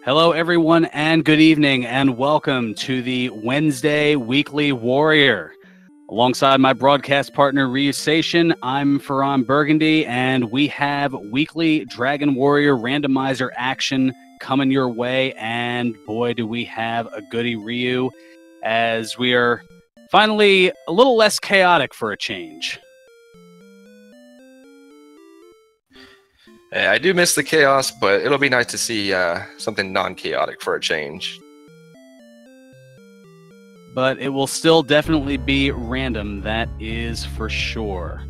Hello, everyone, and good evening, and welcome to the Wednesday Weekly Warrior. Alongside my broadcast partner, Ryu Sation, I'm Ferran Burgundy, and we have weekly Dragon Warrior randomizer action coming your way, and boy, do we have a goodie, Ryu, as we are finally a little less chaotic for a change. I do miss the chaos, but it'll be nice to see something non-chaotic for a change. But it will still definitely be random, that is for sure.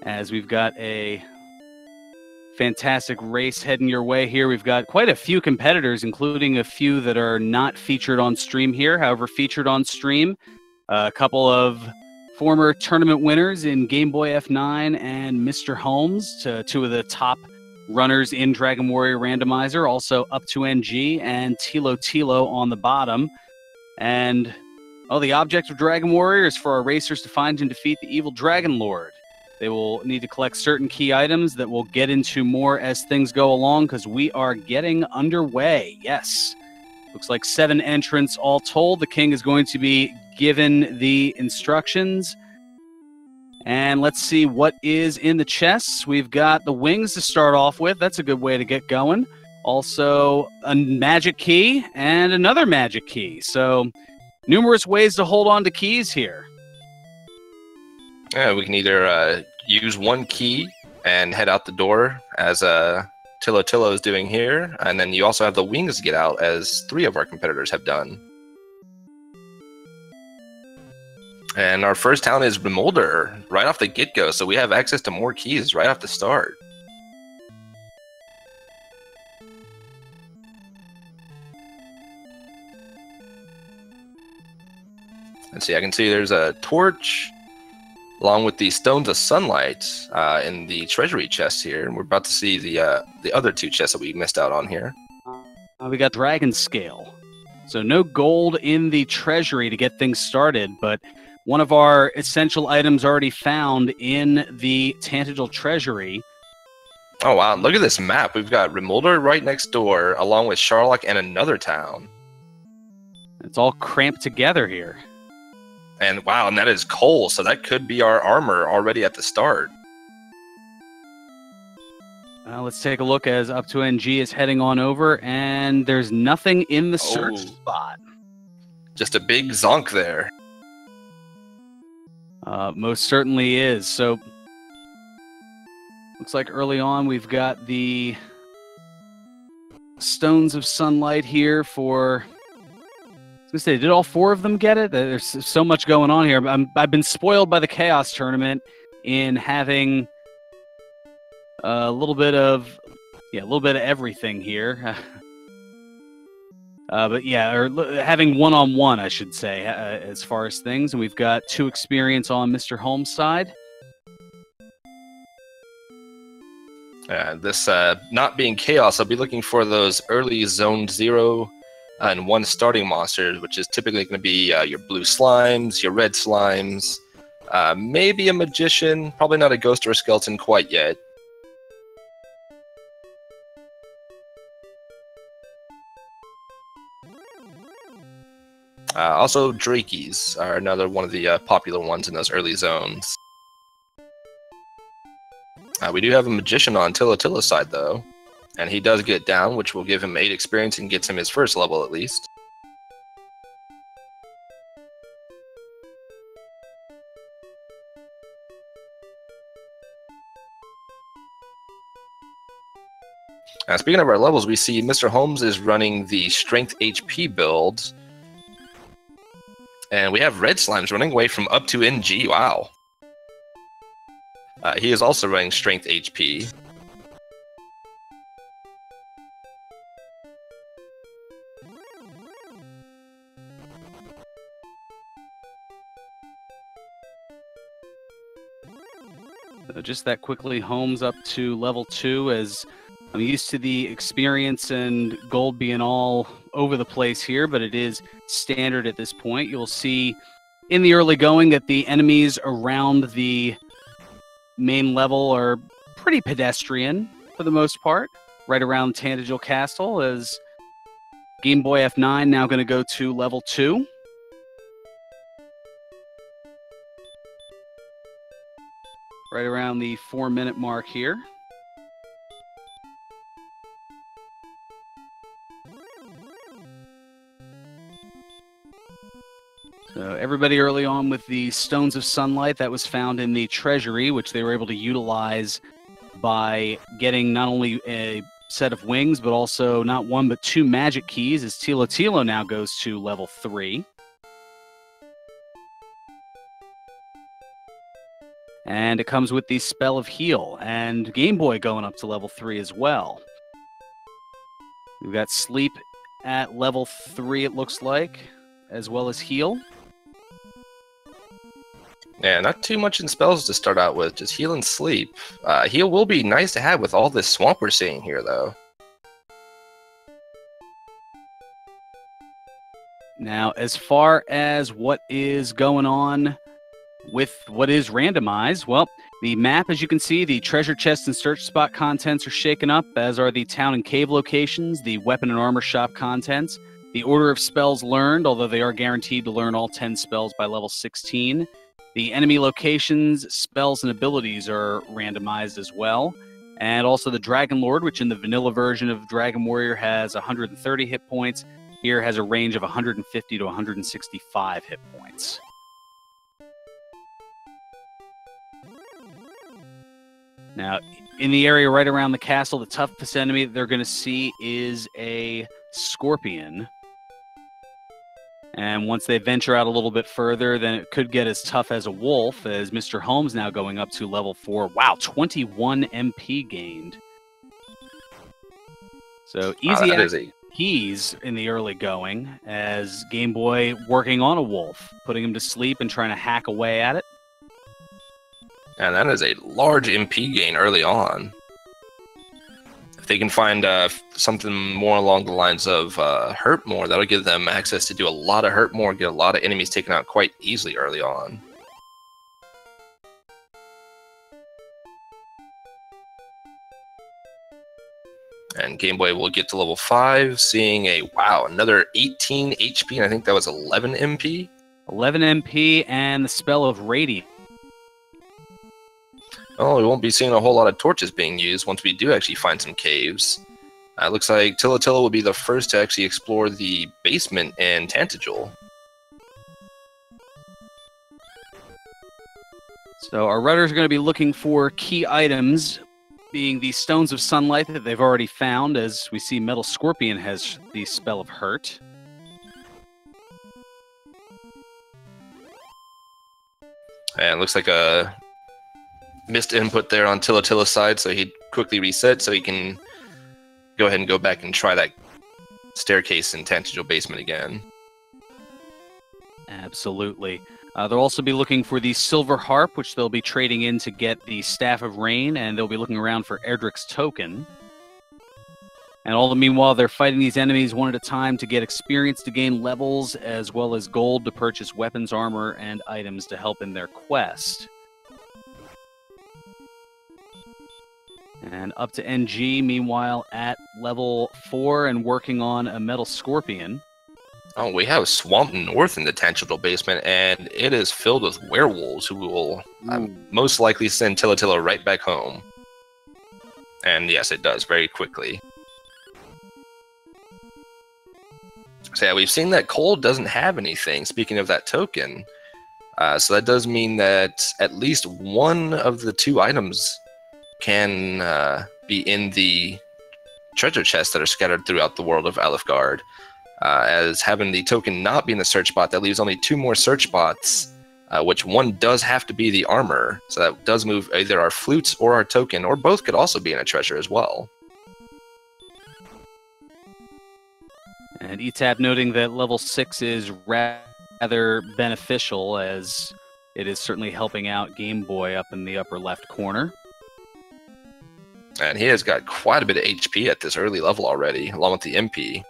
As we've got a fantastic race heading your way here. We've got quite a few competitors, including a few that are not featured on stream here, however featured on stream. A couple of former tournament winners in Game Boy F9 and Mr. Holmes, two of the top runners in Dragon Warrior Randomizer, also Up to NG and Tilo on the bottom. And, well, the object of Dragon Warrior is for our racers to find and defeat the evil Dragon Lord. They will need to collect certain key items that we'll get into more as things go along, because we are getting underway. Yes. Looks like 7 entrants all told. The king is going to be given the instructions. And let's see what is in the chests. We've got the wings to start off with. That's a good way to get going. Also, a magic key and another magic key. So, numerous ways to hold on to keys here. Yeah, we can either use one key and head out the door, as Tilo is doing here, and then you also have the wings to get out, as 3 of our competitors have done. And our first town is Remolder, right off the get-go, so we have access to more keys right off the start. Let's see, I can see there's a torch, along with the Stones of Sunlight in the treasury chest here. And we're about to see the other 2 chests that we missed out on here. We got Dragon Scale. So no gold in the treasury to get things started, but one of our essential items already found in the Tantagel treasury. Oh, wow. Look at this map. We've got Remolder right next door, along with Sharlock and another town. It's all cramped together here. And wow, and that is coal, so that could be our armor already at the start. Let's take a look as Up to NG is heading on over, and there's nothing in the search spot. Just a big zonk there. Most certainly is. So, looks like early on we've got the Stones of Sunlight here for... I was going to say, did all 4 of them get it? There's so much going on here. I've been spoiled by the Chaos Tournament in having a little bit of everything here. But yeah, or having one-on-one, I should say, as far as things. And we've got 2 experience on Mr. Holmes' side. This not being Chaos, I'll be looking for those early Zone 0 and 1 starting monsters, which is typically going to be your blue slimes, your red slimes, maybe a magician, probably not a ghost or a skeleton quite yet. Also, Drakies are another one of the popular ones in those early zones. We do have a magician on Tilo's side, though. And he does get down, which will give him 8 experience and gets him his first level at least. Speaking of our levels, we see Mr. Holmes is running the Strength HP build. And we have Red Slimes running away from Up to NG. Wow. He is also running Strength HP. Just that quickly, Holmes up to level 2, as I'm used to the experience and gold being all over the place here, but it is standard at this point. You'll see in the early going that the enemies around the main level are pretty pedestrian for the most part. right around Tantegel Castle as Game Boy F9 now going to go to level 2. Right around the 4-minute mark here. So everybody early on with the Stones of Sunlight that was found in the treasury, which they were able to utilize by getting not only a set of wings, but also not one, but 2 magic keys, as Tilo Tilo now goes to level 3. And it comes with the Spell of Heal, and Game Boy going up to level 3 as well. We've got Sleep at level 3, it looks like, as well as Heal. Yeah, not too much in spells to start out with, just heal and sleep. Heal will be nice to have with all this swamp we're seeing here, though. Now, as far as what is going on with what is randomized, well, the map, as you can see, the treasure chest and search spot contents are shaken up, as are the town and cave locations, the weapon and armor shop contents, the order of spells learned, although they are guaranteed to learn all 10 spells by level 16. The enemy locations, spells, and abilities are randomized as well. And also the Dragon Lord, which in the vanilla version of Dragon Warrior has 130 hit points, here has a range of 150 to 165 hit points. Now, in the area right around the castle, the toughest enemy that they're going to see is a scorpion. And once they venture out a little bit further, then it could get as tough as a wolf, as Mr. Holmes now going up to level 4. Wow, 21 MP gained. So easy keys in the early going, as Game Boy working on a wolf, putting him to sleep and trying to hack away at it. And that is a large MP gain early on. If they can find something more along the lines of hurt more, that'll give them access to do a lot of hurt more, get a lot of enemies taken out quite easily early on. And Game Boy will get to level 5, seeing another 18 HP, and I think that was 11 MP? 11 MP and the Spell of Radiant. Oh, we won't be seeing a whole lot of torches being used once we do actually find some caves. It looks like Tilo Tilo will be the first to actually explore the basement in Tantegel. So our runners are going to be looking for key items, being the Stones of Sunlight that they've already found, as we see Metal Scorpion has the Spell of Hurt. And it looks like a missed input there on Tilo Tilo's side, so he quickly reset so he can go ahead and go back and try that staircase in Tantegel basement again. Absolutely. They'll also be looking for the Silver Harp, which they'll be trading in to get the Staff of Rain, and they'll be looking around for Erdrick's Token. And all the meanwhile, they're fighting these enemies one at a time to get experience to gain levels, as well as gold to purchase weapons, armor, and items to help in their quest. And up to NG, meanwhile, at level 4 and working on a Metal Scorpion. Oh, we have Swamp North in the Tantegel basement, and it is filled with werewolves who will most likely send Tilo Tilo right back home. And yes, it does, very quickly. So yeah, we've seen that Cole doesn't have anything, speaking of that token. So that does mean that at least one of the 2 items can be in the treasure chests that are scattered throughout the world of Alefgard. As having the token not be in the search bot, that leaves only 2 more search bots, which one does have to be the armor, so that does move either our flutes or our token, or both could also be in a treasure as well. And ETAP noting that level 6 is rather beneficial, as it is certainly helping out Game Boy up in the upper left corner. And he has got quite a bit of HP at this early level already, along with the MP.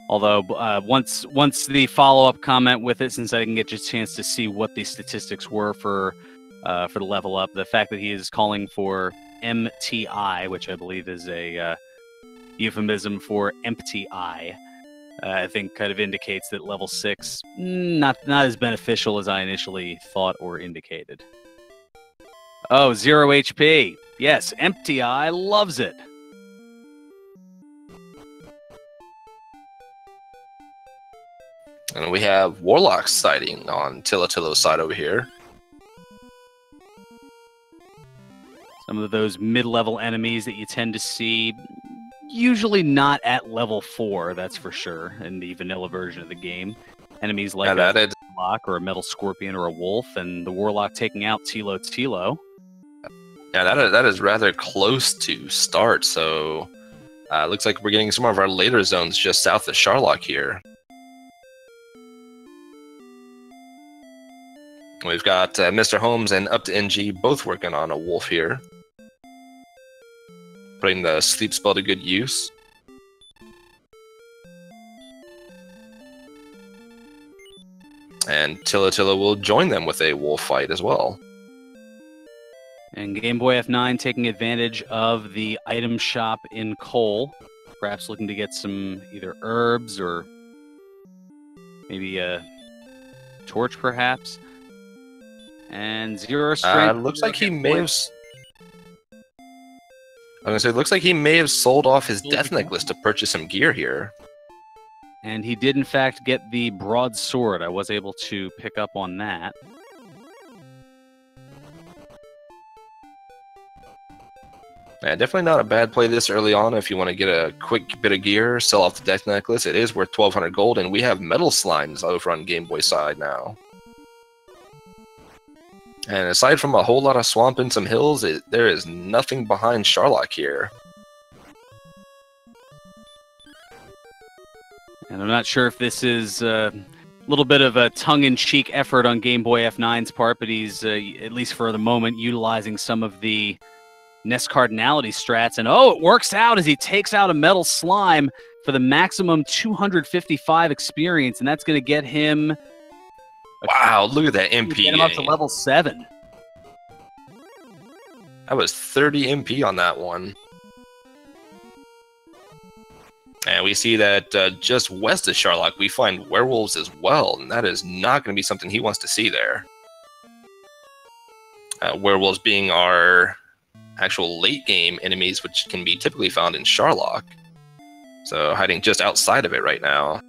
Although, once the follow-up comment with it, since I didn't get a chance to see what the statistics were for the level up, the fact that he is calling for MTI, which I believe is a euphemism for empty eye. I think kind of indicates that level 6 not as beneficial as I initially thought or indicated. Oh, 0 HP. Yes, empty eye loves it. And we have Warlock sighting on Tilatillo's side over here. Some of those mid-level enemies that you tend to see, usually not at level 4, that's for sure, in the vanilla version of the game. Enemies like a Warlock or a Metal Scorpion or a Wolf, and the Warlock taking out Tilo. Yeah, that is rather close to start, so looks like we're getting some of our later zones just south of Sharlock here. We've got Mr. Holmes and Up to NG both working on a wolf here. Putting the sleep spell to good use. And Tilla will join them with a wolf fight as well. And Game Boy F9 taking advantage of the item shop in Cole. Perhaps looking to get some either herbs or maybe a torch perhaps. And 0 strength. Looks like he may have... I was gonna say, it looks like he may have sold off his death necklace to purchase some gear here. And he did, in fact, get the broadsword. I was able to pick up on that. Yeah, definitely not a bad play this early on if you want to get a quick bit of gear, sell off the death necklace. It is worth 1,200 gold, and we have metal slimes over on Game Boy side now. And aside from a whole lot of swamp and some hills, there is nothing behind Sharlock here. And I'm not sure if this is a little bit of a tongue-in-cheek effort on Game Boy F9's part, but he's, at least for the moment, utilizing some of the Nest Cardinality strats. And oh, it works out as he takes out a metal slime for the maximum 255 experience, and that's going to get him... Wow, look at that MP. Get him up to level 7. That was 30 MP on that one. And we see that just west of Sharlock, we find werewolves as well, and that is not going to be something he wants to see there. Werewolves being our actual late-game enemies, which can be typically found in Sharlock. So hiding just outside of it right now.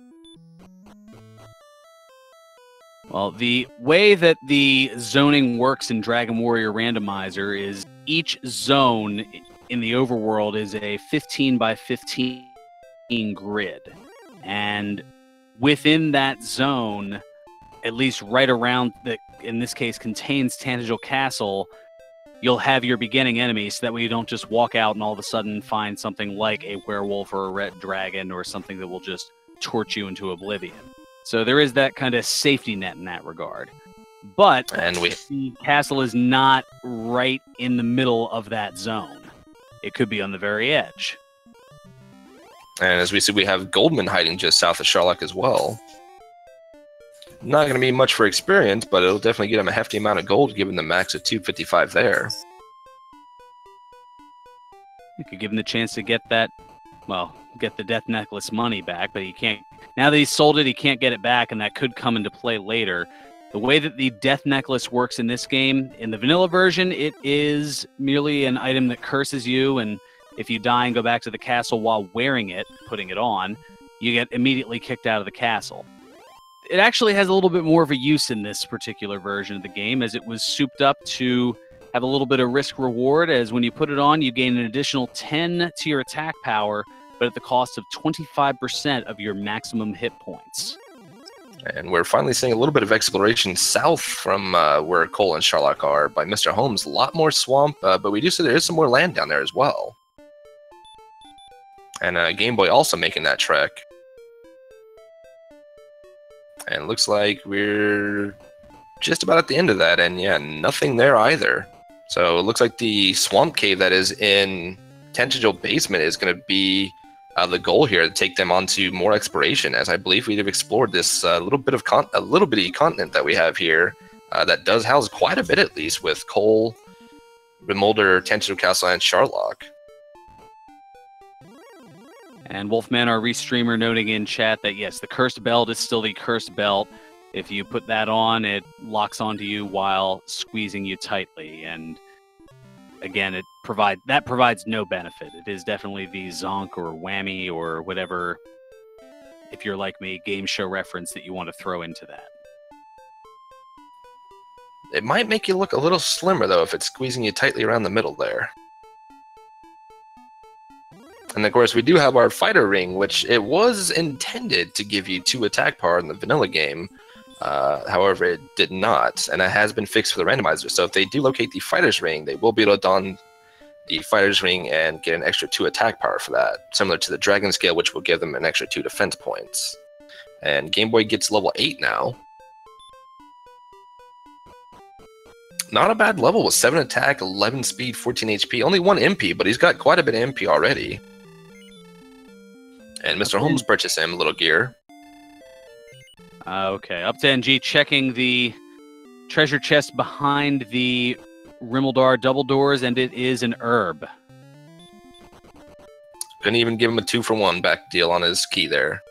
Well, the way that the zoning works in Dragon Warrior Randomizer is each zone in the overworld is a 15 by 15 grid. And within that zone, at least right around that, in this case, contains Tantegel Castle, you'll have your beginning enemies, so that way you don't just walk out and all of a sudden find something like a werewolf or a red dragon or something that will just torch you into oblivion. So there is that kind of safety net in that regard. But the castle is not right in the middle of that zone. It could be on the very edge. And as we see, we have Goldman hiding just south of Sharlock as well. Not going to be much for experience, but it'll definitely get him a hefty amount of gold, given the max of 255 there. You could give him the chance to get that, well, get the death necklace money back, but he can't. Now that he's sold it, he can't get it back, and that could come into play later. The way that the death necklace works in this game, in the vanilla version, it is merely an item that curses you, and if you die and go back to the castle while wearing it, putting it on, you get immediately kicked out of the castle. It actually has a little bit more of a use in this particular version of the game, as it was souped up to have a little bit of risk-reward, as when you put it on, you gain an additional 10 to your attack power, but at the cost of 25% of your maximum hit points. And we're finally seeing a little bit of exploration south from where Cole and Sharlock are by Mr. Holmes. A lot more swamp, but we do see there is some more land down there as well. And Game Boy also making that trek. And it looks like we're just about at the end of that, and yeah, nothing there either. So it looks like the swamp cave that is in Tantegel Basement is going to be the goal here, to take them onto more exploration, as I believe we've explored this little bitty continent that we have here that does house quite a bit, at least, with Cole Remolder, Tangential Castle, and Sharlock. And Wolfman, our restreamer, noting in chat that yes, the cursed belt is still the cursed belt. If you put that on, it locks onto you while squeezing you tightly. And again, that provides no benefit. It is definitely the zonk or whammy or whatever, if you're like me, game show reference that you want to throw into that. It might make you look a little slimmer, though, if it's squeezing you tightly around the middle there. And of course, we do have our fighter ring, which it was intended to give you 2 attack power in the vanilla game. However, it did not, and it has been fixed for the randomizer. So if they do locate the fighter's ring, they will be able to don the fighter's ring and get an extra 2 attack power for that, similar to the dragon scale, which will give them an extra 2 defense points. And Game Boy gets level 8 now. Not a bad level with 7 attack, 11 speed, 14 HP. Only 1 MP, but he's got quite a bit of MP already. And Mr. Holmes purchased him a little gear. Okay, up to NG, checking the treasure chest behind the Rimmildar double doors, and it is an herb. Couldn't even give him a 2-for-1 back deal on his key there.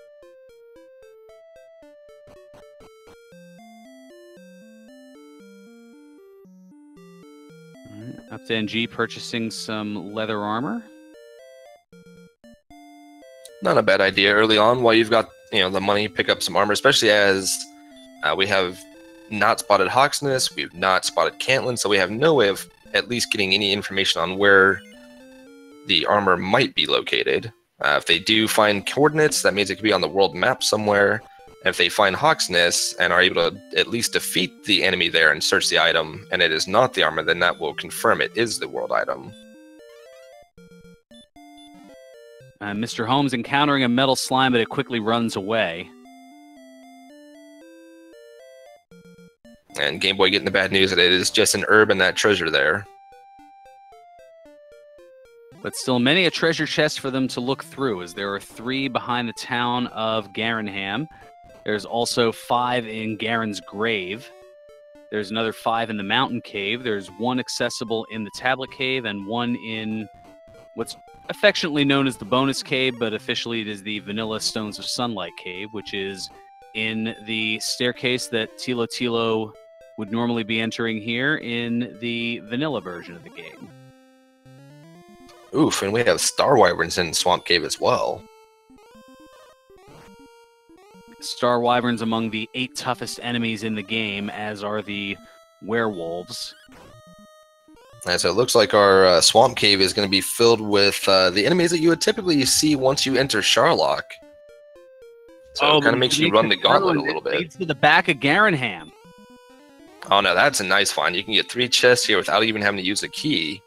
Up to NG, purchasing some leather armor. Not a bad idea early on while you've got the money, pick up some armor, especially as we have not spotted Hawksness, we've not spotted Cantlin, so we have no way of at least getting any information on where the armor might be located. If they do find coordinates, that means it could be on the world map somewhere. And if they find Hawksness and are able to at least defeat the enemy there and search the item, and it is not the armor, then that will confirm it is the world item. Mr. Holmes encountering a metal slime, but it quickly runs away. And Game Boy getting the bad news that it is just an herb and that treasure there. But still many a treasure chest for them to look through, as there are 3 behind the town of Garenham. There's also 5 in Garen's grave. There's another 5 in the mountain cave. There's 1 accessible in the tablet cave and 1 in what's affectionately known as the bonus cave, but officially it is the Vanilla Stones of Sunlight cave, which is in the staircase that Tilo Tilo would normally be entering here in the vanilla version of the game. Oof, and we have Star Wyverns in Swamp Cave as well. Star Wyverns among the 8 toughest enemies in the game, as are the werewolves. And so it looks like our Swamp Cave is going to be filled with the enemies that you would typically see once you enter Sharlock. So it kind of makes you run the gauntlet a little bit. Leads to the back of Garenham. Oh no, that's a nice find. You can get 3 chests here without even having to use a key.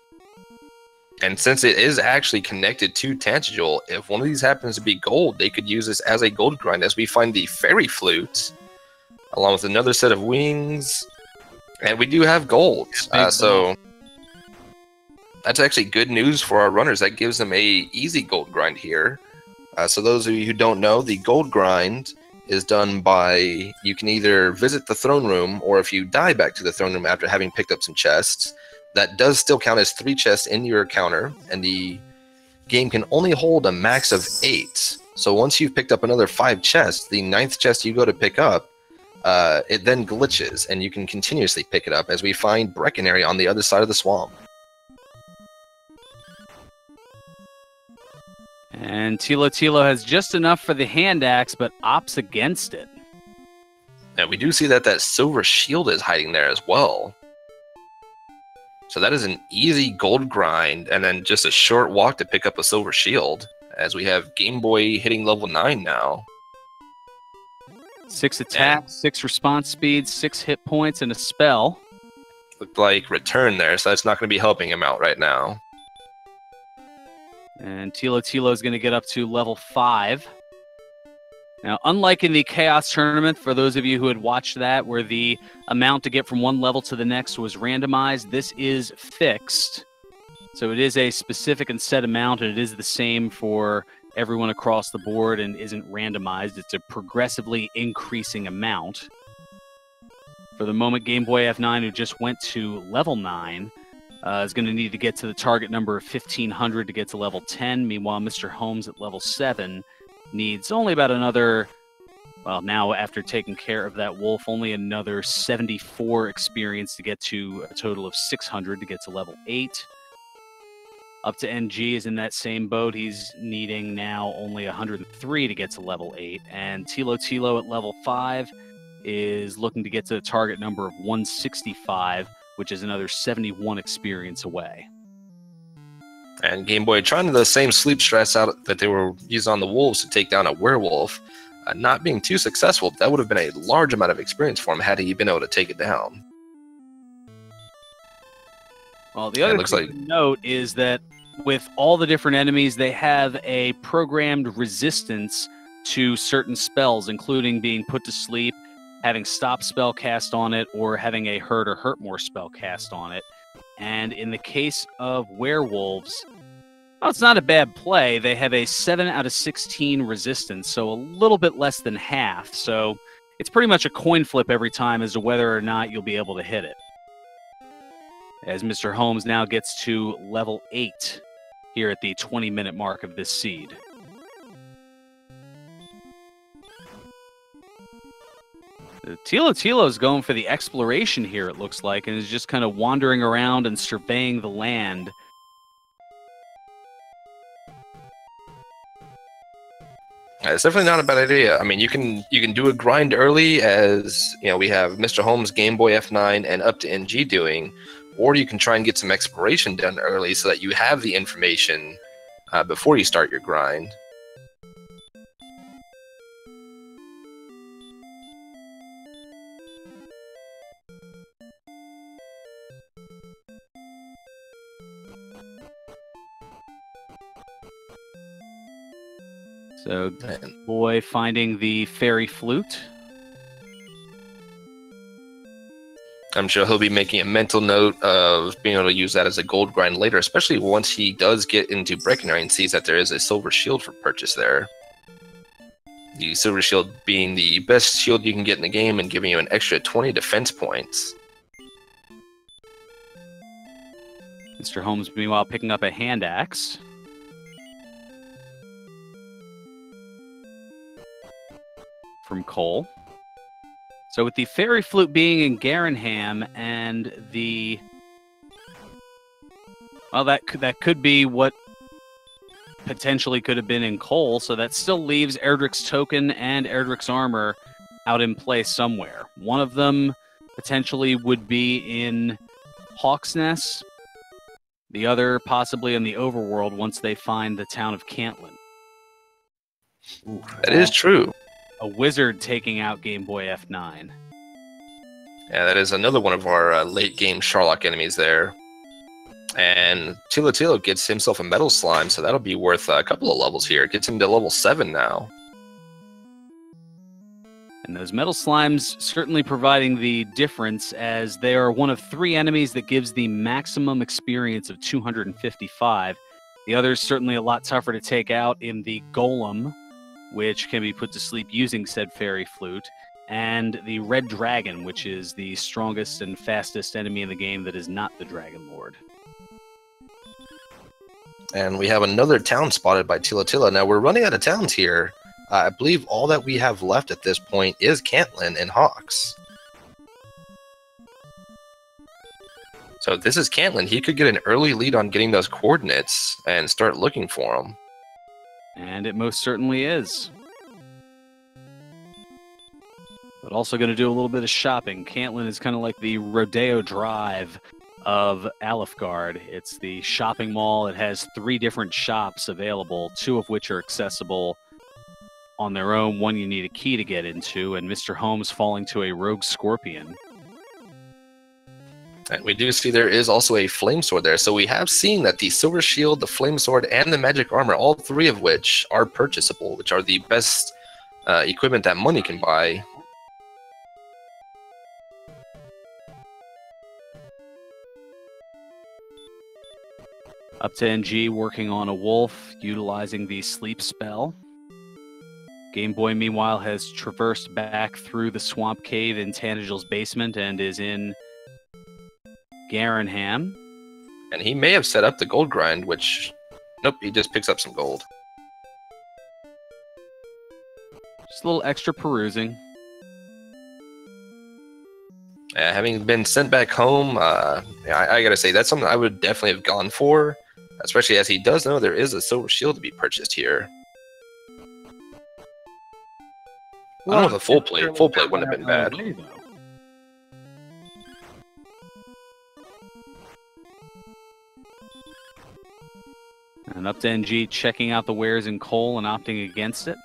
And since it is actually connected to Tangible, if one of these happens to be gold, they could use this as a gold grind, as we find the fairy flute, along with another set of wings. And we do have gold. So that's actually good news for our runners. That gives them a easy gold grind here. So those of you who don't know, the gold grind is done by, you can either visit the throne room, or if you die back to the throne room after having picked up some chests, that does still count as 3 chests in your counter, and the game can only hold a max of 8. So once you've picked up another 5 chests, the 9th chest you go to pick up, it then glitches, and you can continuously pick it up, as we find Breckenary on the other side of the swamp. And Tilo Tilo has just enough for the hand axe, but opts against it. And we do see that that silver shield is hiding there as well. So that is an easy gold grind, and then just a short walk to pick up a silver shield, as we have Game Boy hitting level 9 now. 6 attack, 6 response speed, 6 hit points, and a spell. Looked like return there, so that's not going to be helping him out right now. And Tilo Tilo is going to get up to level 5. Now, unlike in the Chaos Tournament, for those of you who had watched that, where the amount to get from one level to the next was randomized, this is fixed. So it is a specific and set amount, and it is the same for everyone across the board and isn't randomized. It's a progressively increasing amount. For the moment, Game Boy F9, who just went to level 9, is going to need to get to the target number of 1,500 to get to level 10. Meanwhile, Mr. Holmes at level 7 needs only about another, well, now after taking care of that wolf, only another 74 experience to get to a total of 600 to get to level 8. Up to NG is in that same boat. He's needing now only 103 to get to level 8. And Tilo at level 5 is looking to get to the target number of 165, which is another 71 experience away. And Game Boy trying the same sleep stress out that they were using on the wolves to take down a werewolf, not being too successful. That would have been a large amount of experience for him had he been able to take it down. Well, the other thing to note is that with all the different enemies, they have a programmed resistance to certain spells, including being put to sleep, having stop spell cast on it, or having a hurt or hurt more spell cast on it. And in the case of werewolves, well, it's not a bad play. They have a 7 out of 16 resistance, so a little bit less than half. So it's pretty much a coin flip every time as to whether or not you'll be able to hit it. As Mr. Holmes now gets to level 8 here at the 20-minute mark of this seed. Tilo is going for the exploration here, it looks like, and is just kind of wandering around and surveying the land. It's definitely not a bad idea. I mean, you can do a grind early, as you know, we have Mr. Holmes, Game Boy F9, and up to NG doing, or you can try and get some exploration done early so that you have the information before you start your grind. So, boy finding the fairy flute. I'm sure he'll be making a mental note of being able to use that as a gold grind later, especially once he does get into Breckenridge and sees that there is a silver shield for purchase there. The silver shield being the best shield you can get in the game and giving you an extra 20 defense points. Mr. Holmes, meanwhile, picking up a hand axe. From Cole. So with the fairy flute being in Garenham and the... Well, that could be what potentially could have been in Cole, so that still leaves Erdrick's token and Erdrick's armor out in play somewhere. One of them potentially would be in Hawksness, the other possibly in the overworld once they find the town of Cantlin. Ooh, that is true. A wizard taking out Game Boy F9. Yeah, that is another one of our late-game Sherlock enemies there. And Tilo gets himself a metal slime, so that'll be worth a couple of levels here. It gets him to level 7 now. And those metal slimes certainly providing the difference, as they are one of 3 enemies that gives the maximum experience of 255. The others certainly a lot tougher to take out in the Golem, which can be put to sleep using said fairy flute, and the Red Dragon, which is the strongest and fastest enemy in the game that is not the Dragon Lord. And we have another town spotted by Tilo. Now, we're running out of towns here. I believe all that we have left at this point is Cantlin and Hawks. So if this is Cantlin, he could get an early lead on getting those coordinates and start looking for them. And it most certainly is. But also going to do a little bit of shopping. Cantlin is kind of like the Rodeo Drive of Alefgard. It's the shopping mall. It has 3 different shops available, 2 of which are accessible on their own. One you need a key to get into, and Mr. Holmes falling to a rogue scorpion. And we do see there is also a flame sword there. So we have seen that the silver shield, the flame sword, and the magic armor, all 3 of which are purchasable, which are the best equipment that money can buy. Up to NG working on a wolf, utilizing the sleep spell. Game Boy, meanwhile, has traversed back through the swamp cave in Tanagel's basement and is in Garenham. And he may have set up the gold grind, which... Nope, he just picks up some gold. Just a little extra perusing. Having been sent back home, I gotta say, that's something I would definitely have gone for. Especially as he does know there is a silver shield to be purchased here. I don't know if a full plate wouldn't have been bad. And up to NG, checking out the wares in coal and opting against it.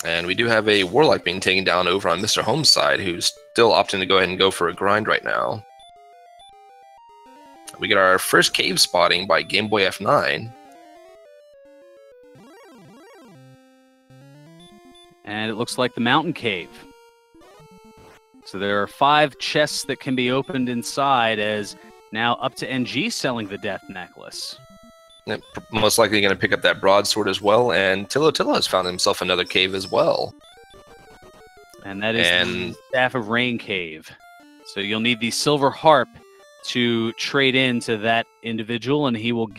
And we do have a Warlock being taken down over on Mr. Holmes' side, who's still opting to go ahead and go for a grind right now. We get our first cave spotting by Game Boy F9. And it looks like the mountain cave. So there are 5 chests that can be opened inside, as now up to NG selling the death necklace. Most likely going to pick up that broadsword as well, and Tilo has found himself another cave as well. And that is the Staff of Rain cave. So you'll need the silver harp to trade into that individual, and he will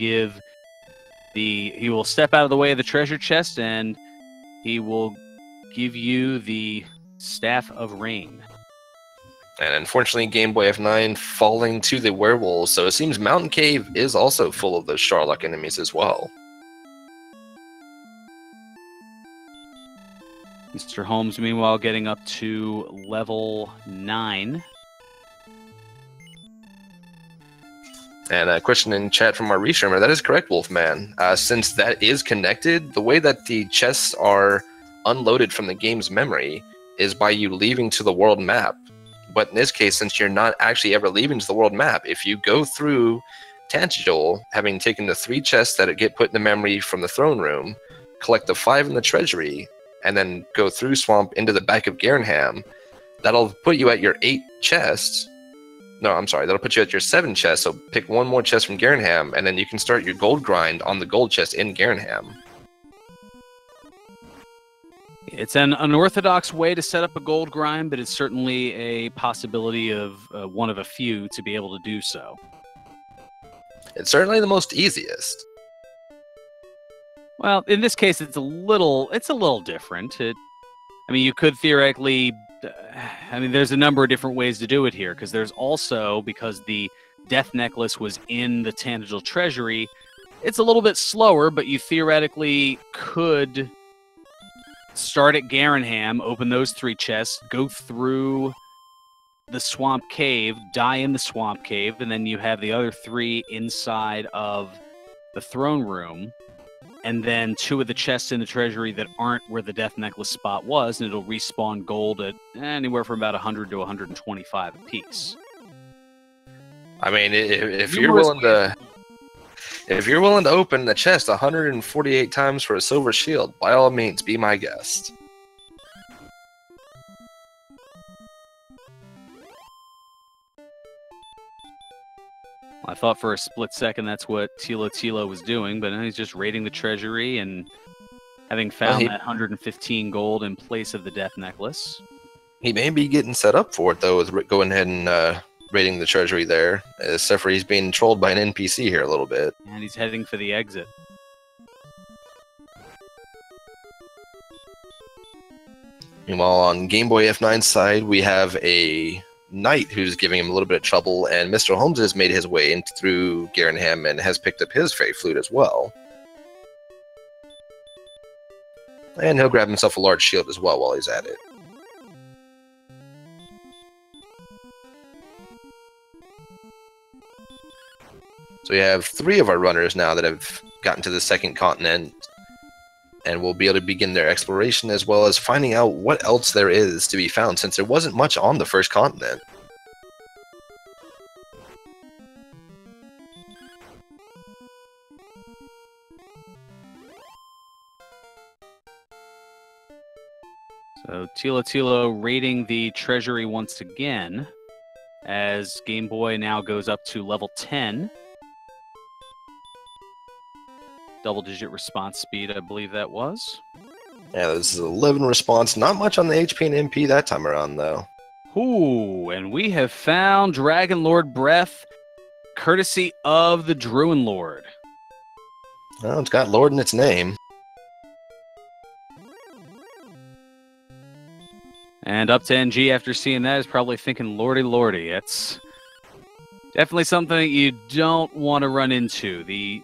step out of the way of the treasure chest, and he will give you the Staff of Rain. And unfortunately, Game Boy F9 falling to the werewolves, so it seems Mountain Cave is also full of those Sharlock enemies as well. Mr. Holmes, meanwhile, getting up to level 9. And a question in chat from our restreamer, that is correct, Wolfman. Since that is connected, the way that the chests are unloaded from the game's memory is by you leaving to the world map. But in this case, since you're not actually ever leaving to the world map, if you go through Tangible, having taken the 3 chests that get put in the memory from the throne room, collect the 5 in the treasury, and then go through Swamp into the back of Garenham, that'll put you at your 8 chests. No, I'm sorry, that'll put you at your 7 chests, so pick 1 more chest from Garenham, and then you can start your gold grind on the gold chest in Garenham. It's an unorthodox way to set up a gold grind, but it's certainly a possibility of one of a few to be able to do so. It's certainly the most easiest. Well, in this case, it's a little different. I mean, you could theoretically, there's a number of different ways to do it here, because there's also, because the death necklace was in the Tangible treasury, it's a little bit slower, but you theoretically could start at Garenham, open those 3 chests, go through the Swamp Cave, die in the Swamp Cave, and then you have the other 3 inside of the throne room, and then 2 of the chests in the treasury that aren't where the death necklace spot was, and it'll respawn gold at anywhere from about 100 to 125 apiece. I mean, if you're willing to... If you're willing to open the chest 148 times for a silver shield, by all means, be my guest. I thought for a split second that's what Tilo was doing, but now he's just raiding the treasury and having found that 115 gold in place of the death necklace. He may be getting set up for it, though, with going ahead and raiding the treasury there, except for he's being trolled by an NPC here a little bit. And he's heading for the exit. Meanwhile, on Game Boy F9's side, we have a knight who's giving him a little bit of trouble, and Mr. Holmes has made his way in through Garenham and has picked up his Fey Flute as well. And he'll grab himself a large shield as well while he's at it. So we have 3 of our runners now that have gotten to the 2nd continent, and will be able to begin their exploration as well as finding out what else there is to be found, since there wasn't much on the 1st continent. So Tilo raiding the treasury once again, as Game Boy now goes up to level 10. Double-digit response speed, I believe that was. Yeah, this is 11 response. Not much on the HP and MP that time around, though. Ooh, and we have found Dragon Lord Breath, courtesy of the Druin Lord. Well, it's got Lord in its name. And up to NG after seeing that is probably thinking, lordy, lordy. It's definitely something you don't want to run into. The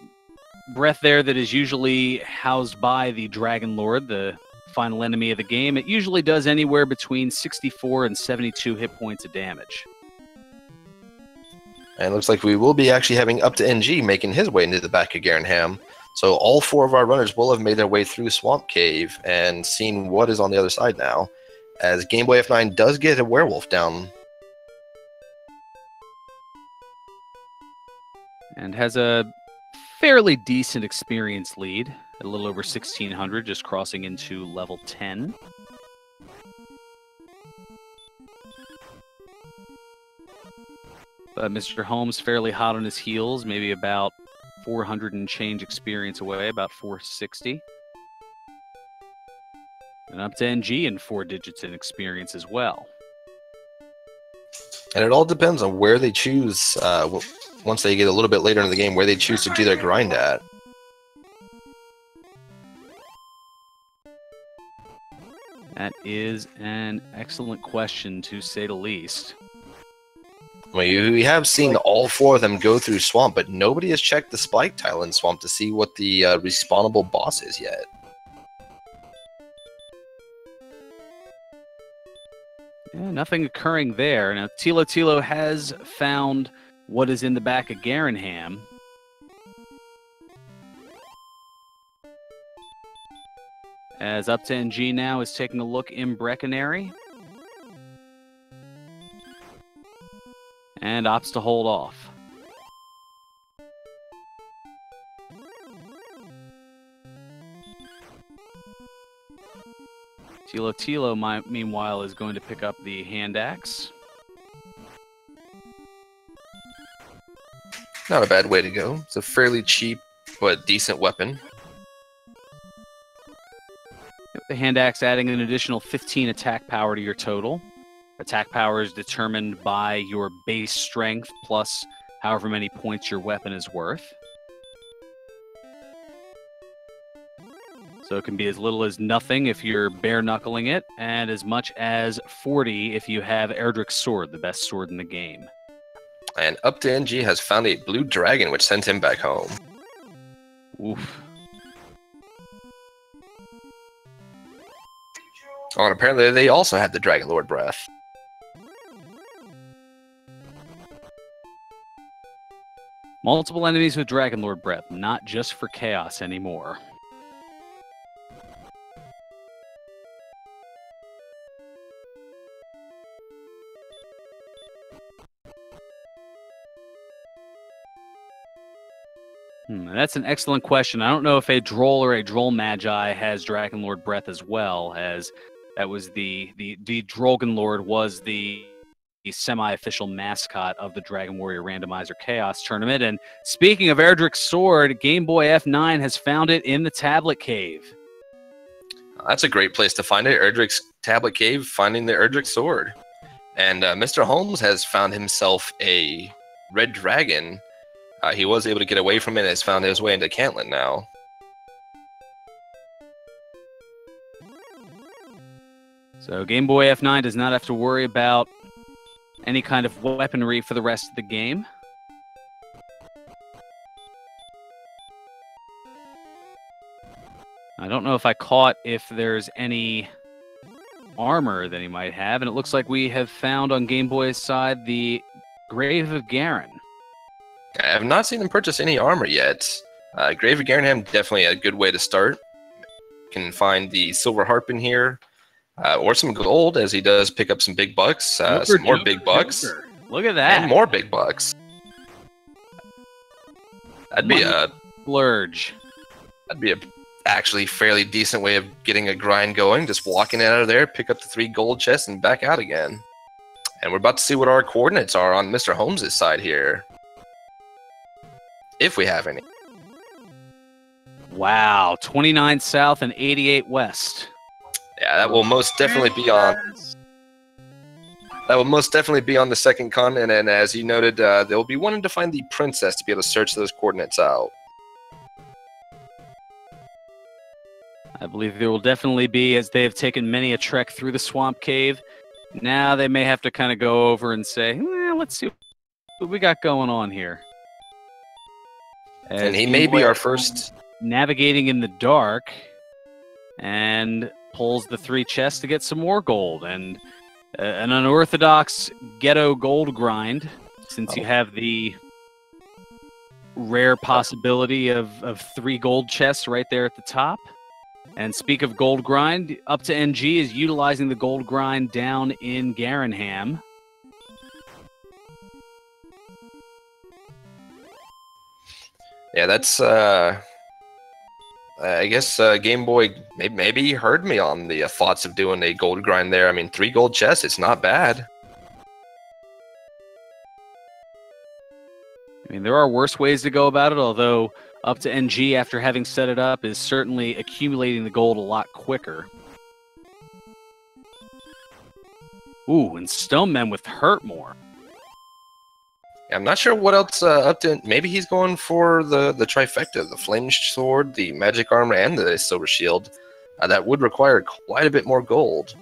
breath there that is usually housed by the Dragon Lord, the final enemy of the game, it usually does anywhere between 64 and 72 hit points of damage. And it looks like we will be actually having up to NG making his way into the back of Garenham. So all 4 of our runners will have made their way through Swamp Cave and seen what is on the other side now, as Game Boy F9 does get a werewolf down. And has a fairly decent experience lead, a little over 1,600, just crossing into level 10. But Mr. Holmes fairly hot on his heels, maybe about 400 and change experience away, about 460. And up to NG in 4 digits in experience as well. And it all depends on where they choose, once they get a little bit later in the game, where they choose to do their grind at. That is an excellent question, to say the least. We have seen all 4 of them go through Swamp, but nobody has checked the Spike tile in Swamp to see what the respawnable boss is yet. Yeah, nothing occurring there. Now, Tilo has found what is in the back of Garenham. As up to NG now is taking a look in Brecconary. And opts to hold off. Tilo, meanwhile, is going to pick up the hand axe. Not a bad way to go. It's a fairly cheap but decent weapon. The hand axe adding an additional 15 attack power to your total. Attack power is determined by your base strength plus however many points your weapon is worth. So it can be as little as nothing if you're bare-knuckling it, and as much as 40 if you have Erdrick's Sword, the best sword in the game. And up to NG has found a blue dragon, which sent him back home. Oof. Oh, and apparently they also had the Dragon Lord Breath. Multiple enemies with Dragon Lord Breath, not just for Chaos anymore. And that's an excellent question. I don't know if a Droll or a Droll Magi has Dragon Lord Breath as well, as that was the Drogon Lord was the semi-official mascot of the Dragon Warrior Randomizer Chaos Tournament. And speaking of Erdrick's Sword, Game Boy F9 has found it in the Tablet Cave. That's a great place to find it. Erdrick's Tablet Cave, finding the Erdrick Sword. And Mr. Holmes has found himself a red dragon. He was able to get away from it and has found his way into Cantland now. So Game Boy F9 does not have to worry about any kind of weaponry for the rest of the game. I don't know if I caught if there's any armor that he might have, and it looks like we have found on Game Boy's side the Grave of Garen. I have not seen him purchase any armor yet. Grave of Garenham, definitely a good way to start. Can find the silver harp in here, or some gold, as he does pick up some big bucks, some more big bucks. Look at that. And more big bucks. That'd be a splurge. That'd be a actually fairly decent way of getting a grind going. Just walking out of there, pick up the 3 gold chests, and back out again. And we're about to see what our coordinates are on Mr. Holmes' side here. If we have any. Wow, 29 south and 88 west. Yeah, that will most definitely be on. That will most definitely be on the second continent, and as you noted, they'll be wanting to find the princess to be able to search those coordinates out. I believe there will definitely be, as they have taken many a trek through the swamp cave. Now they may have to kind of go over and say, let's see what we got going on here. And he may be our first. Navigating in the dark and pulls the 3 chests to get some more gold. And an unorthodox ghetto gold grind, since you have the rare possibility of 3 gold chests right there at the top. And speak of gold grind, Up to NG is utilizing the gold grind down in Garanham. Yeah, that's, I guess Game Boy maybe heard me on the thoughts of doing a gold grind there. I mean, 3 gold chests, it's not bad. I mean, there are worse ways to go about it, although Up to NG, after having set it up, is certainly accumulating the gold a lot quicker. Ooh, and Stoneman with Hurt more. I'm not sure what else up to. Maybe he's going for the trifecta: the flame sword, the magic armor, and the silver shield. That would require quite a bit more gold.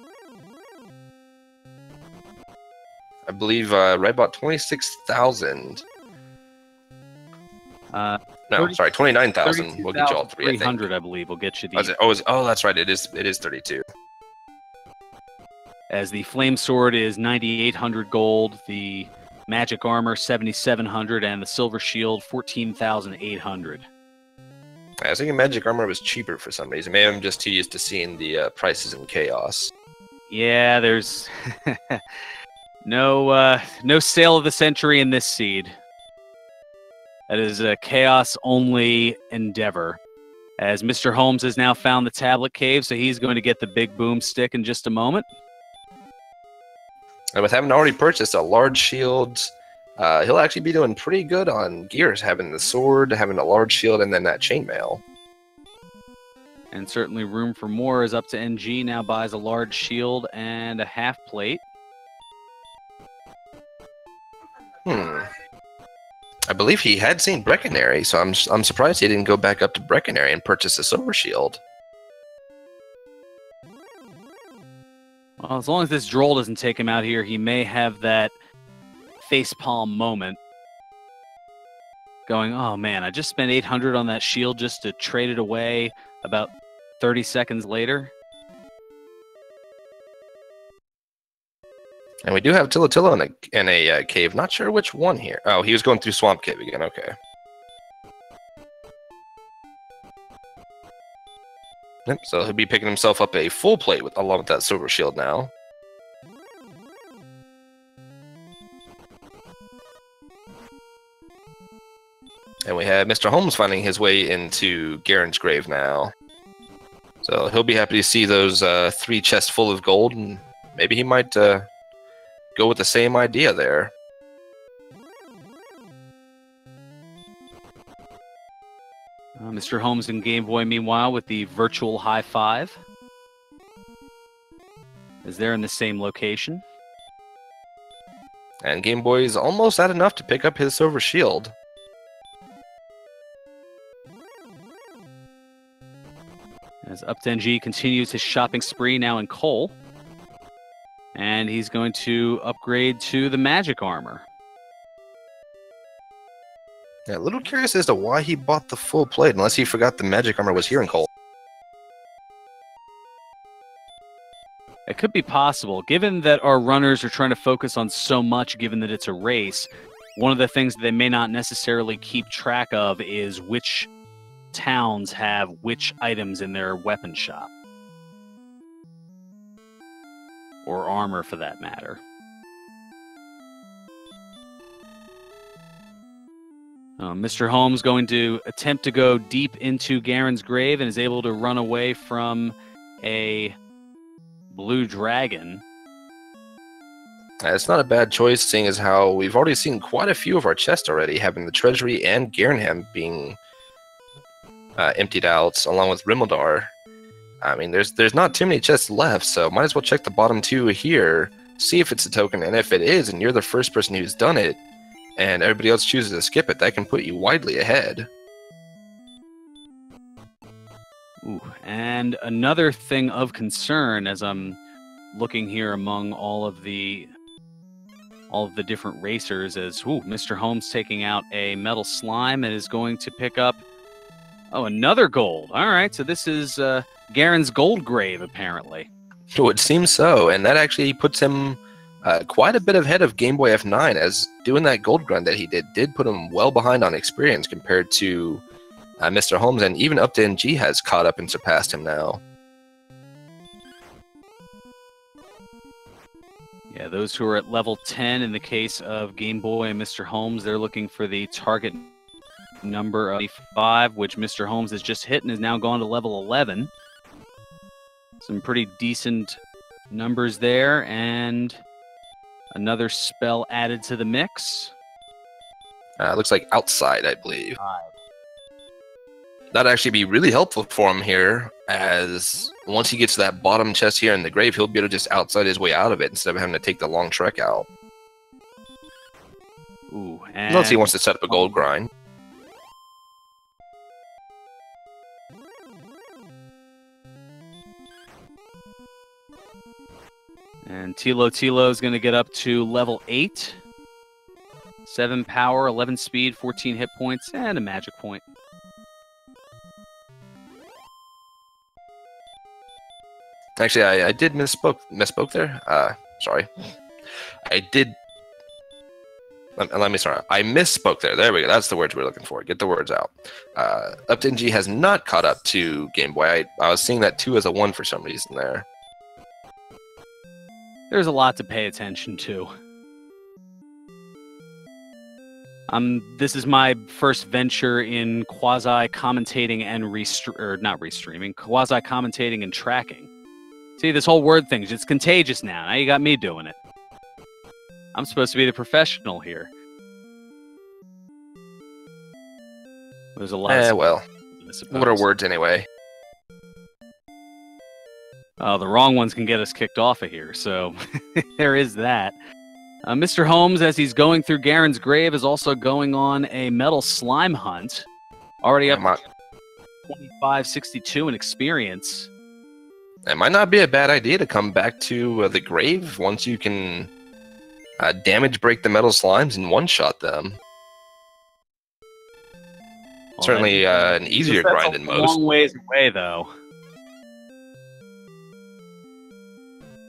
I believe right about 26,000. No, sorry, 29,000 will get you all 3. 300, I believe, will get you the. Oh, that's right. It is 32. As the flame sword is 9,800 gold, the magic armor 7,700, and the silver shield 14,800. I was thinking magic armor was cheaper for some reason. Maybe I'm just too used to seeing the prices in Chaos. Yeah, there's no sale of the century in this seed. That is a Chaos-only endeavor. As Mr. Holmes has now found the tablet cave, so he's going to get the big boomstick in just a moment. And with having already purchased a large shield, he'll actually be doing pretty good on gears, having the sword, having a large shield, and then that chainmail. And certainly room for more, as Up to NG now buys a large shield and a half plate. I believe he had seen Breckenary, so I'm surprised he didn't go back up to Breckenary and purchase a silver shield. Well, as long as this droll doesn't take him out here, he may have that facepalm moment. Going, oh man, I just spent 800 on that shield just to trade it away about 30 seconds later. And we do have Tilla in a cave. Not sure which one here. Oh, he was going through Swamp Cave again. Okay. Yep, so he'll be picking himself up a full plate along with that silver shield now. And we have Mr. Holmes finding his way into Garen's grave now. So he'll be happy to see those 3 chests full of gold, and maybe he might go with the same idea there. Mr. Holmes and Game Boy, meanwhile, with the virtual high five, as they're in the same location. And Game Boy is almost at enough to pick up his silver shield. As Up to NG continues his shopping spree now in coal. And he's going to upgrade to the magic armor. Yeah, a little curious as to why he bought the full plate, unless he forgot the magic armor was here in coal. It could be possible. Given that our runners are trying to focus on so much, given that it's a race, one of the things that they may not necessarily keep track of is which towns have which items in their weapon shop. Or armor, for that matter. Mr. Holmes going to attempt to go deep into Garen's grave and is able to run away from a blue dragon. It's not a bad choice, seeing as how we've already seen quite a few of our chests already, having the Treasury and Garenham being emptied out, along with Rimildar. I mean, there's not too many chests left, so might as well check the bottom two here, see if it's a token, and if it is, and you're the first person who's done it, and everybody else chooses to skip it, that can put you widely ahead. Ooh, and another thing of concern as I'm looking here among all of the different racers is, Mr. Holmes taking out a metal slime and is going to pick up, another gold. All right, so this is Garen's gold grave, apparently. Oh, it seems so, and that actually puts him quite a bit ahead of Game Boy F9, as doing that gold grind that he did put him well behind on experience compared to Mr. Holmes, and even up to NG has caught up and surpassed him now. Yeah, those who are at level 10 in the case of Game Boy and Mr. Holmes, they're looking for the target number of 5, which Mr. Holmes has just hit and is now gone to level 11. Some pretty decent numbers there, and another spell added to the mix. Looks like outside, I believe. That'd actually be really helpful for him here, as once he gets to that bottom chest here in the grave, he'll be able to just outside his way out of it instead of having to take the long trek out. Ooh, unless he wants to set up a gold grind. And Tilo is going to get up to level 8. 7 power, 11 speed, 14 hit points, and a magic point. Actually, I did misspoke there. Sorry. I did. Let me start. I misspoke there. There we go. That's the words we're looking for. Get the words out. Up to NG has not caught up to Game Boy. I was seeing that 2 as a 1 for some reason there. There's a lot to pay attention to. This is my first venture in quasi-commentating and quasi-commentating and tracking. See, this whole word thing, it's contagious now. Now you got me doing it. I'm supposed to be the professional here. There's a lot well, what are words anyway? The wrong ones can get us kicked off of here, so there is that. Mr. Holmes, as he's going through Garen's grave, is also going on a metal slime hunt. Already up 2562 in experience. It might not be a bad idea to come back to the grave once you can damage break the metal slimes and one-shot them. Well, certainly an easier grind than most. That's a long ways away, though.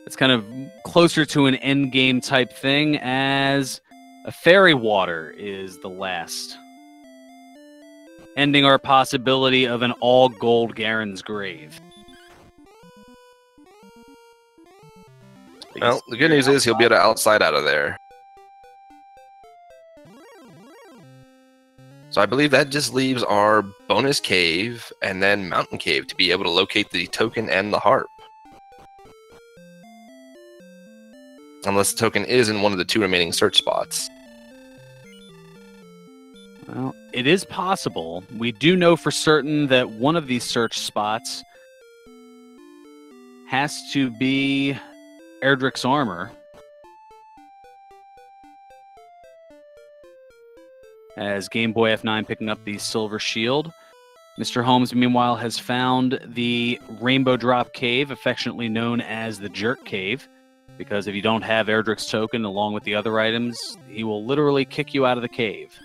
It's kind of closer to an endgame type thing, as a fairy water is the last. Ending our possibility of an all-gold Garen's grave. Well, the good news is he'll be able to outside out of there. So I believe that just leaves our bonus cave and then mountain cave to be able to locate the token and the harp. Unless the token is in one of the 2 remaining search spots. Well, it is possible. We do know for certain that one of these search spots has to be Erdrick's armor. As Game Boy F9 picking up the silver shield. Mr. Holmes, meanwhile, has found the Rainbow Drop Cave, affectionately known as the Jerk Cave. Because if you don't have Erdrick's token along with the other items, he will literally kick you out of the cave.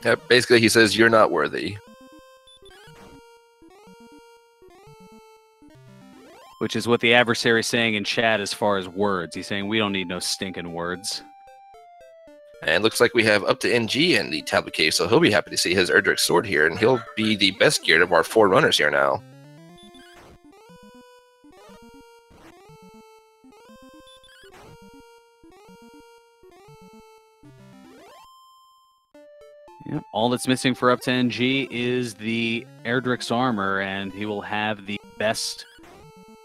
Yep, basically he says you're not worthy. Which is what the adversary is saying in chat as far as words. He's saying we don't need no stinking words. And looks like we have up to NG in the tablet cave, so he'll be happy to see his Erdrick sword here, and he'll be the best geared of our 4 runners here now. Yep. All that's missing for up to NG is the Erdrick's armor, and he will have the best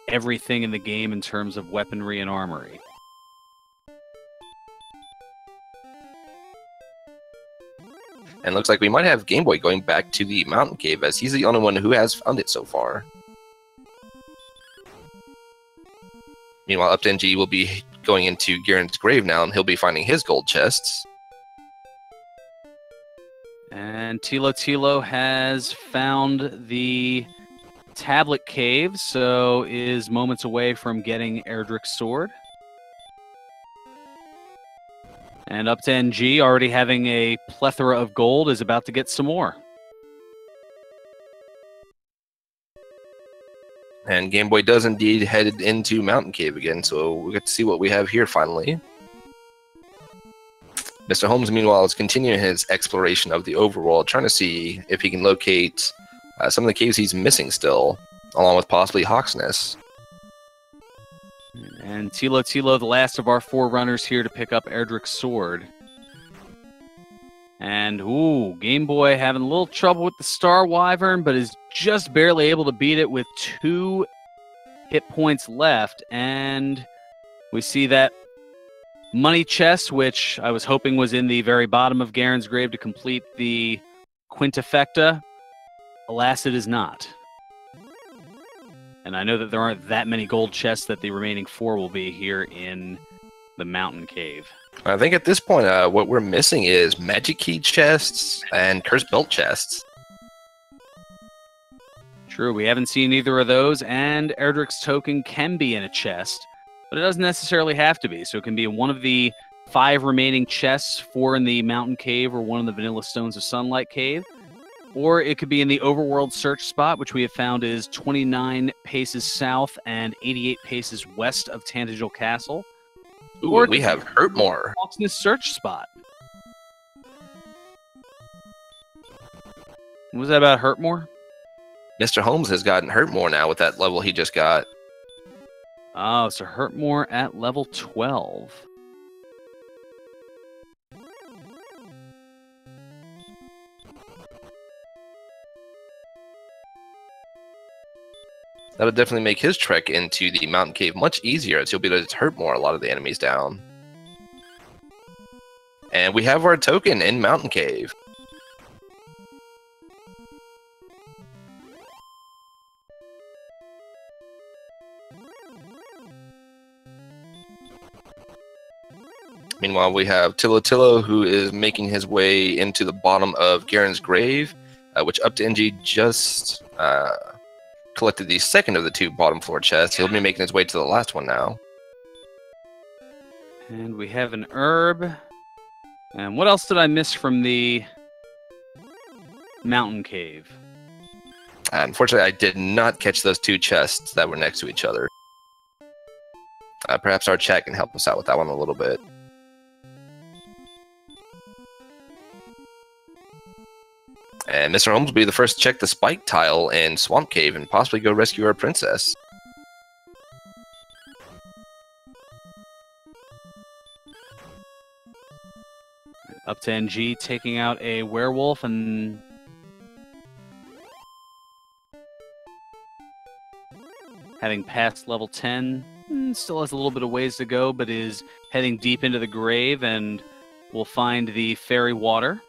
everything in the game in terms of weaponry and armory. And looks like we might have Game Boy going back to the mountain cave, as he's the only one who has found it so far. Meanwhile, Up to NG will be going into Garen's grave now, and he'll be finding his gold chests. And Tilo has found the tablet cave, so is moments away from getting Erdrick's sword. And Up to NG, already having a plethora of gold, is about to get some more. And Game Boy does indeed head into Mountain Cave again, so we get to see what we have here finally. Mr. Holmes, meanwhile, is continuing his exploration of the overworld, trying to see if he can locate some of the caves he's missing still, along with possibly Hawksness. And Tilo, the last of our 4 runners here to pick up Erdrick's sword. And, ooh, Game Boy having a little trouble with the Star Wyvern, but is just barely able to beat it with 2 hit points left. And we see that money chest, which I was hoping was in the very bottom of Garen's grave to complete the Quinteffecta. Alas, it is not. And I know that there aren't that many gold chests that the remaining 4 will be here in the Mountain Cave. I think at this point, what we're missing is Magic Key chests and Cursed Belt chests. True, we haven't seen either of those, and Erdrick's token can be in a chest, but it doesn't necessarily have to be. So it can be in one of the 5 remaining chests, 4 in the Mountain Cave or one in the Vanilla Stones of Sunlight Cave. Or it could be in the overworld search spot, which we have found is 29 paces south and 88 paces west of Tantagel Castle. Ooh, or we have Hurtmore. Hawksness search spot. What was that about Hurtmore? Mr. Holmes has gotten Hurtmore now with that level he just got. Oh, so Hurtmore at level 12. That'll definitely make his trek into the Mountain Cave much easier, as he'll be able to hurt more a lot of the enemies down. And we have our token in Mountain Cave. Meanwhile, we have Tilo, who is making his way into the bottom of Garen's grave, which Up to NG just collected the second of the 2 bottom floor chests. He'll be making his way to the last one now. And we have an herb. And what else did I miss from the Mountain Cave? Unfortunately, I did not catch those 2 chests that were next to each other. Perhaps our chat can help us out with that one a little bit. And Mr. Holmes will be the first to check the spike tile in Swamp Cave and possibly go rescue our princess. Up to NG taking out a werewolf and having passed level 10. Still has a little bit of ways to go, but is heading deep into the grave and will find the fairy water.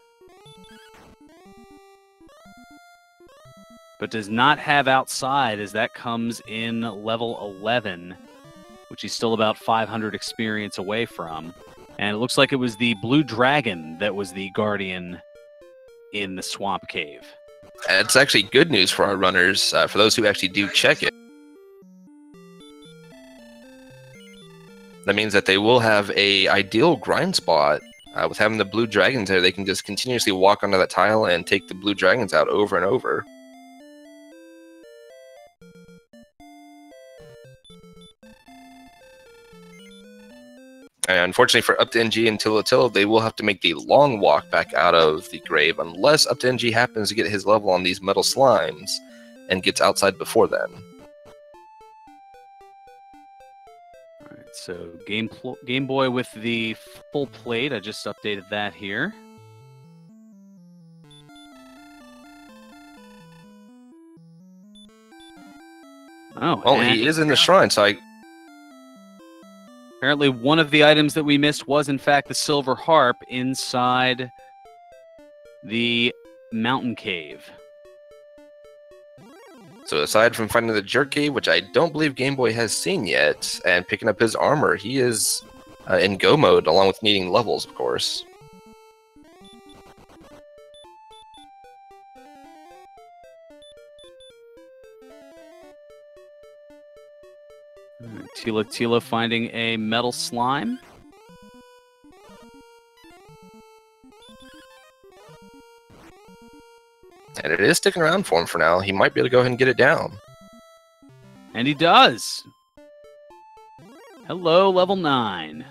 But does not have outside, as that comes in level 11, which he's still about 500 experience away from. And it looks like it was the blue dragon that was the guardian in the Swamp Cave. It's actually good news for our runners, for those who actually do check it. That means that they will have a ideal grind spot. With having the blue dragons there, they can just continuously walk onto that tile and take the blue dragons out over and over. And unfortunately for Up to NG and Tilo, they will have to make the long walk back out of the grave unless Up to NG happens to get his level on these metal slimes and gets outside before then. Alright, so Game Boy with the full plate. I just updated that here. Oh, well, he is in the shrine, so apparently one of the items that we missed was, in fact, the silver harp inside the Mountain Cave. So aside from finding the Jerk Cave, which I don't believe Game Boy has seen yet, and picking up his armor, he is in go mode, along with needing levels, of course. Tila finding a metal slime. And it is sticking around for him for now. He might be able to go ahead and get it down. And he does. Hello, level 9.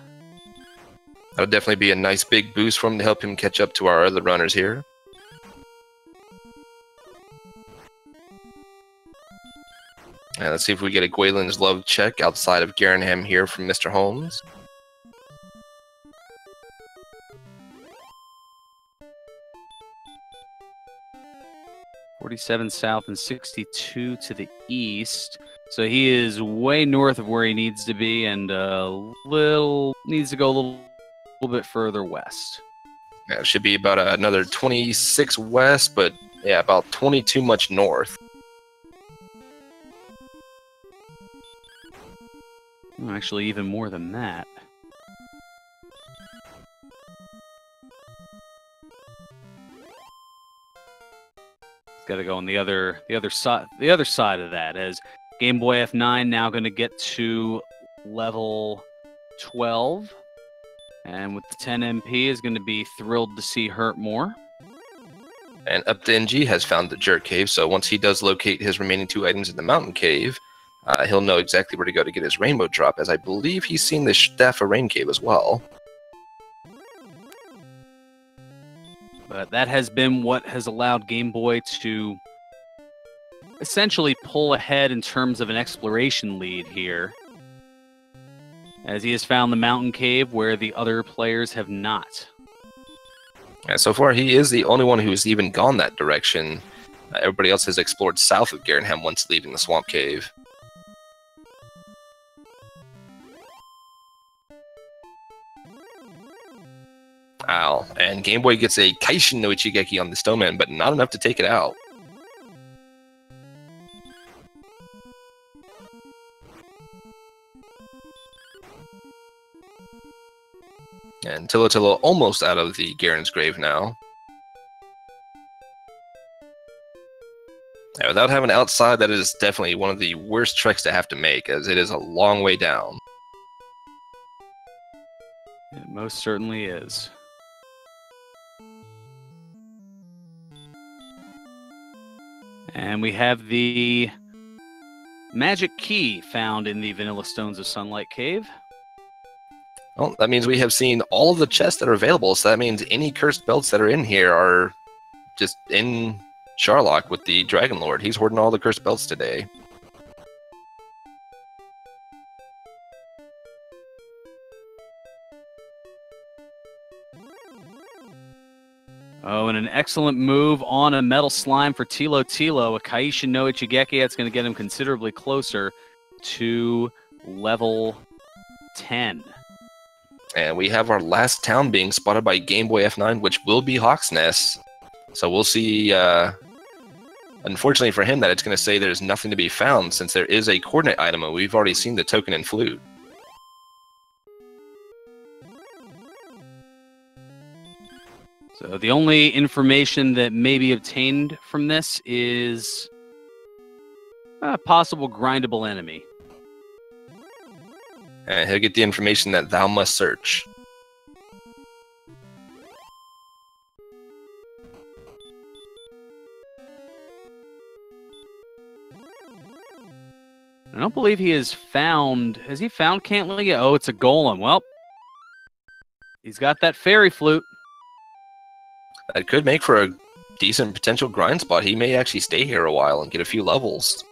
That'll definitely be a nice big boost for him to help him catch up to our other runners here. And let's see if we get a Gwaelin's Love check outside of Garanham here from Mr. Holmes. $47 south and 62 to the east. So he is way north of where he needs to be, and needs to go a little bit further west. Yeah, it should be about another 26 west, but yeah, about 22 much north. Actually, even more than that. It's got to go on the other side of that. As Game Boy F9 now going to get to level 12, and with the 10 MP is going to be thrilled to see Hurt more. And Up to NG has found the Jerk Cave, so once he does locate his remaining 2 items in the Mountain Cave, he'll know exactly where to go to get his Rainbow Drop, as I believe he's seen the Staff of Rain Cave as well. But that has been what has allowed Game Boy to essentially pull ahead in terms of an exploration lead here, as he has found the Mountain Cave where the other players have not. And so far, he is the only one who's even gone that direction. Everybody else has explored south of Garanham once leaving the Swamp Cave. Ow. And Game Boy gets a Kaishin no Ichigeki on the Stoneman, but not enough to take it out. And Tilo almost out of the Garen's grave now. Yeah, without having outside, that is definitely one of the worst treks to have to make, as it is a long way down. It most certainly is. And we have the magic key found in the Vanilla Stones of Sunlight Cave. Well, that means we have seen all of the chests that are available, so that means any cursed belts that are in here are just in Sharlock with the Dragon Lord. He's hoarding all the cursed belts today. Oh, and an excellent move on a metal slime for Tilo. A Kaishin no Ichigeki. That's going to get him considerably closer to level 10. And we have our last town being spotted by Game Boy F9, which will be Hawksnest. So we'll see, unfortunately for him, that it's going to say there's nothing to be found, since there is a coordinate item, and we've already seen the token and flute. So the only information that may be obtained from this is a possible grindable enemy. And he'll get the information that thou must search. I don't believe he has found... Has he found Cantley? Oh, it's a golem. Well, he's got that fairy flute. That could make for a decent potential grind spot. He may actually stay here a while and get a few levels.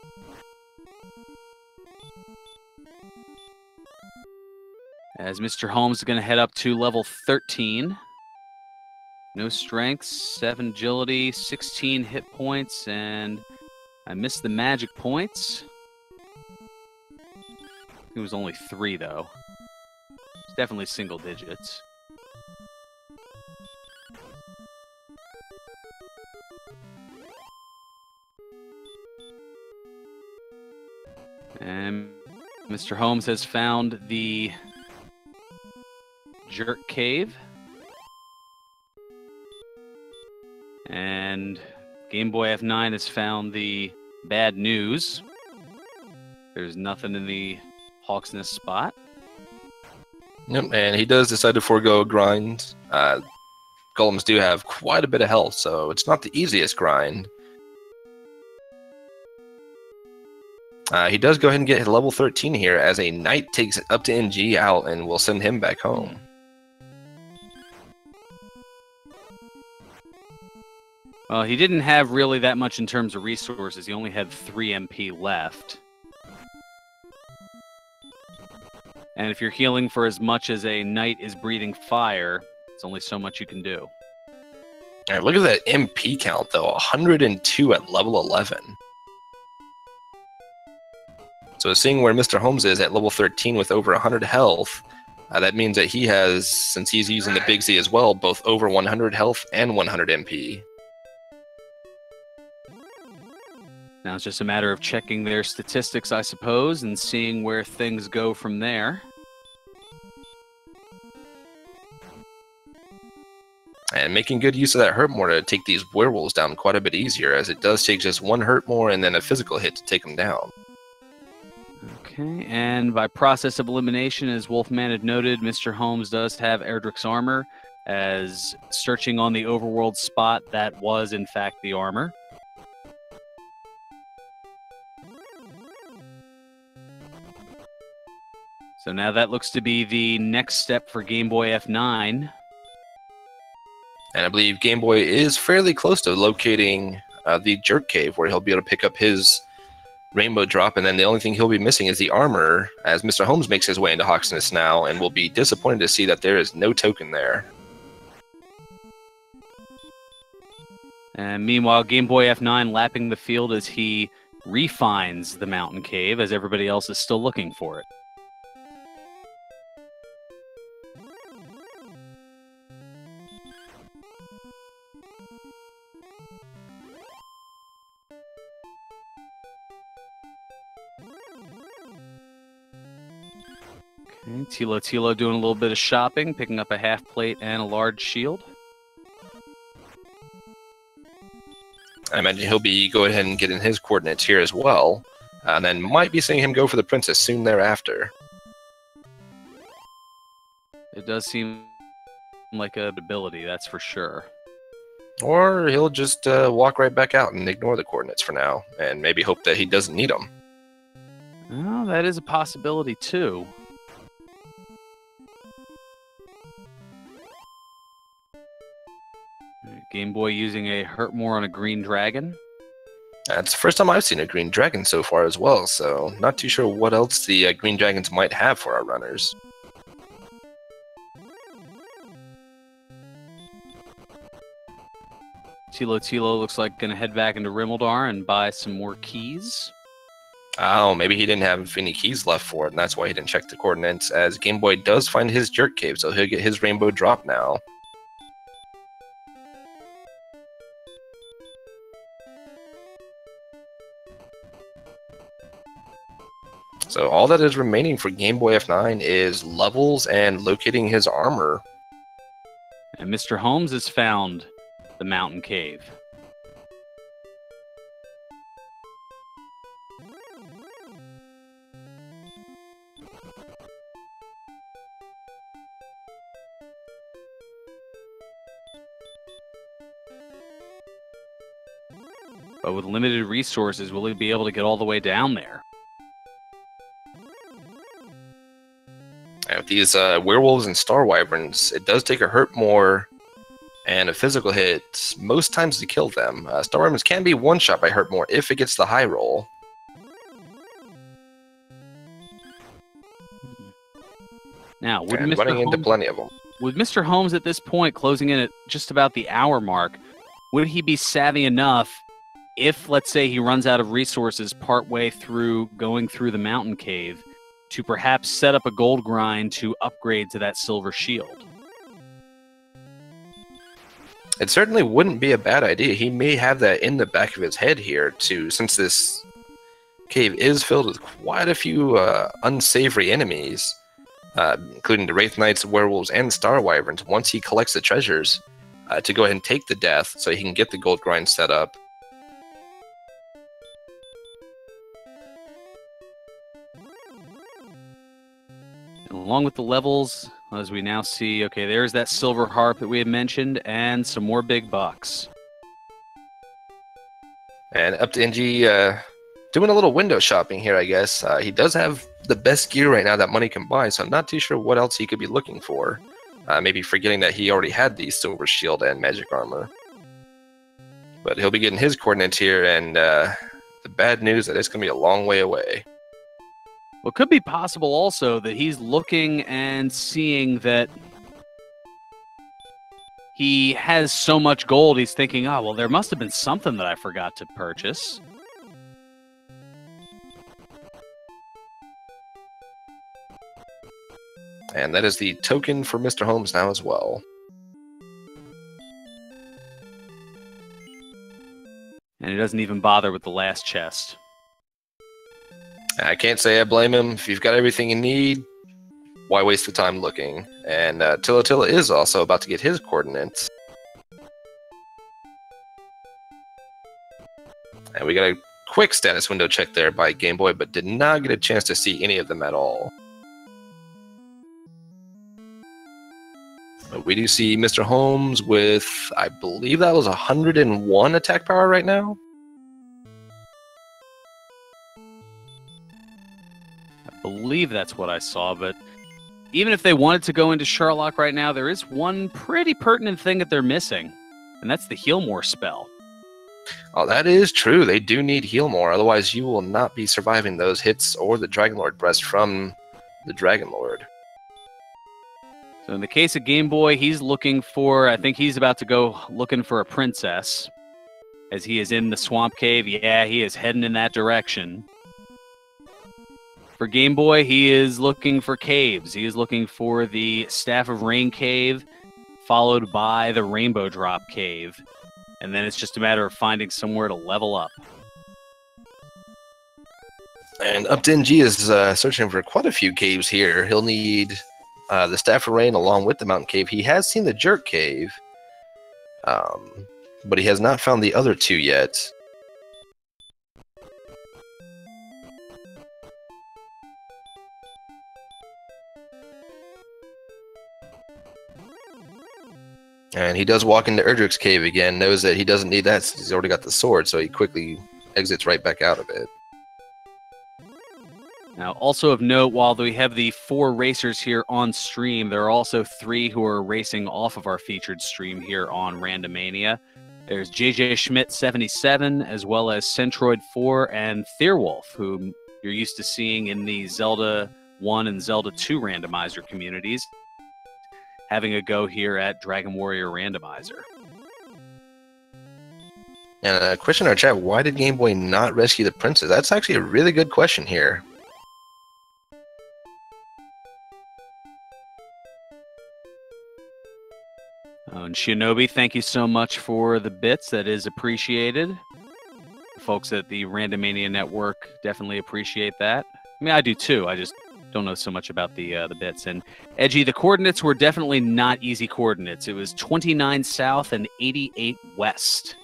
As Mr. Holmes is going to head up to level 13. No strength, 7 agility, 16 hit points, and I missed the magic points. It was only 3, though. It's definitely single digits. And Mr. Holmes has found the Jerk Cave. And Game Boy F9 has found the Bad News. There's nothing in the Hawk's Nest spot. Yep, and he does decide to forego a grind. Golems do have quite a bit of health, so it's not the easiest grind. He does go ahead and get level 13 here, as a knight takes up to NG out and will send him back home. Well, he didn't have really that much in terms of resources. He only had 3 MP left. And if you're healing for as much as a knight is breathing fire, it's only so much you can do. All right, look at that MP count, though. 102 at level 11. So seeing where Mr. Holmes is at level 13 with over 100 health, that means that he has, since he's using the Big Z as well, both over 100 health and 100 MP. Now it's just a matter of checking their statistics, I suppose, and seeing where things go from there. And making good use of that hurt more to take these werewolves down quite a bit easier, as it does take just 1 hurt more and then a physical hit to take them down. Okay, and by process of elimination, as Wolfman had noted, Mr. Holmes does have Erdrick's armor, as searching on the overworld spot, that was in fact the armor. So now that looks to be the next step for Game Boy F9. And I believe Game Boy is fairly close to locating the Jerk Cave, where he'll be able to pick up his Rainbow Drop, and then the only thing he'll be missing is the armor, as Mr. Holmes makes his way into Hawk's Nest now, and will be disappointed to see that there is no token there. And meanwhile, Game Boy F9 lapping the field as he refines the mountain cave, as everybody else is still looking for it. Okay, Tilo doing a little bit of shopping, picking up a half plate and a large shield. I imagine he'll be going ahead and getting his coordinates here as well, and then might be seeing him go for the princess soon thereafter. It does seem like a ability, that's for sure. Or he'll just walk right back out and ignore the coordinates for now, and maybe hope that he doesn't need them. Oh, that is a possibility too. Game Boy using a hurt more on a green dragon. That's the first time I've seen a green dragon so far as well, so not too sure what else the green dragons might have for our runners. Tilo looks like going to head back into Rimmeldar and buy some more keys. Oh, maybe he didn't have any keys left for it, and that's why he didn't check the coordinates, as Game Boy does find his Jerk Cave, so he'll get his Rainbow Drop now. So all that is remaining for Game Boy F9 is levels and locating his armor. And Mr. Holmes has found the mountain cave. But with limited resources, will he be able to get all the way down there? And with these werewolves and star wyverns, it does take a hurt more and a physical hit most times to kill them. Star wyverns can be one-shot by hurt more if it gets the high roll. Now, would and running into plenty of them. With Mr. Holmes at this point closing in at just about the hour mark, would he be savvy enough if, let's say, he runs out of resources partway through going through the mountain cave to perhaps set up a gold grind to upgrade to that silver shield? It certainly wouldn't be a bad idea. He may have that in the back of his head here, too, since this cave is filled with quite a few unsavory enemies, including the Wraith Knights, Werewolves, and Star Wyverns. Once he collects the treasures, to go ahead and take the death so he can get the gold grind set up. Along with the levels, as we now see, okay, there's that silver harp that we had mentioned, and some more big bucks. And up to NG, doing a little window shopping here, I guess. He does have the best gear right now that money can buy, so I'm not too sure what else he could be looking for. Maybe forgetting that he already had the silver shield and magic armor. But he'll be getting his coordinates here, and the bad news that it's going to be a long way away. Well, it could be possible also that he's looking and seeing that he has so much gold, he's thinking, oh, well, there must have been something that I forgot to purchase. And that is the token for Mr. Holmes now as well. And he doesn't even bother with the last chest. I can't say I blame him. If you've got everything you need, why waste the time looking? And Tilla is also about to get his coordinates. And we got a quick status window check there by Game Boy, but did not get a chance to see any of them at all. But we do see Mr. Holmes with, I believe that was 101 attack power right now. I believe that's what I saw, but even if they wanted to go into Sherlock right now, there is one pretty pertinent thing that they're missing, and that's the Heal More spell. Oh, that is true. They do need Heal More, otherwise you will not be surviving those hits or the Dragon Lord Breast from the Dragon Lord. So in the case of Game Boy, he's looking for, I think he's about to go looking for a princess, as he is in the Swamp Cave. Yeah, he is heading in that direction. For Game Boy, he is looking for caves. He is looking for the Staff of Rain Cave, followed by the Rainbow Drop Cave. And then it's just a matter of finding somewhere to level up. And Up to NG is searching for quite a few caves here. He'll need the Staff of Rain along with the Mountain Cave. He has seen the Jerk Cave, but he has not found the other two yet. And he does walk into Erdrick's Cave again, knows that he doesn't need that since he's already got the sword, so he quickly exits right back out of it. Now, also of note, while we have the 4 racers here on stream, there are also 3 who are racing off of our featured stream here on Randomania. There's JJ Schmidt 77, as well as Centroid 4 and Thierwolf, whom you're used to seeing in the Zelda 1 and Zelda 2 randomizer communities, having a go here at Dragon Warrior Randomizer. And a question in our chat, why did Game Boy not rescue the princess? That's actually a really good question here. And Shinobi, thank you so much for the bits. That is appreciated. Folks at the Randomania Network definitely appreciate that. I mean, I do too. I just don't know so much about the bits. And Edgy, the coordinates were definitely not easy coordinates. It was 29 south and 88 west.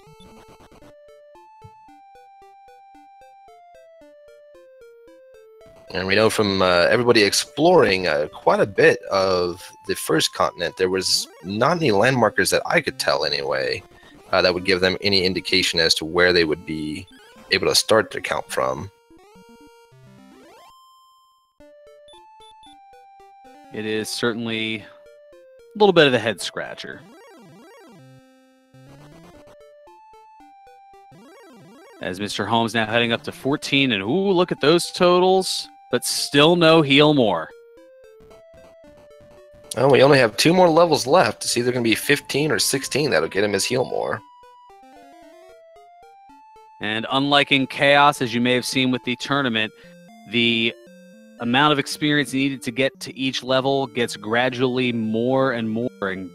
And we know from everybody exploring quite a bit of the first continent, there was not any landmarkers that I could tell anyway, that would give them any indication as to where they would be able to start their count from. It is certainly a little bit of a head scratcher. As Mr. Holmes now heading up to 14, and ooh, look at those totals, but still no Heal More. Well, we only have 2 more levels left. It's either going to be 15 or 16 that'll get him his Heal More. And unlike in Chaos, as you may have seen with the tournament, the amount of experience needed to get to each level gets gradually more and more and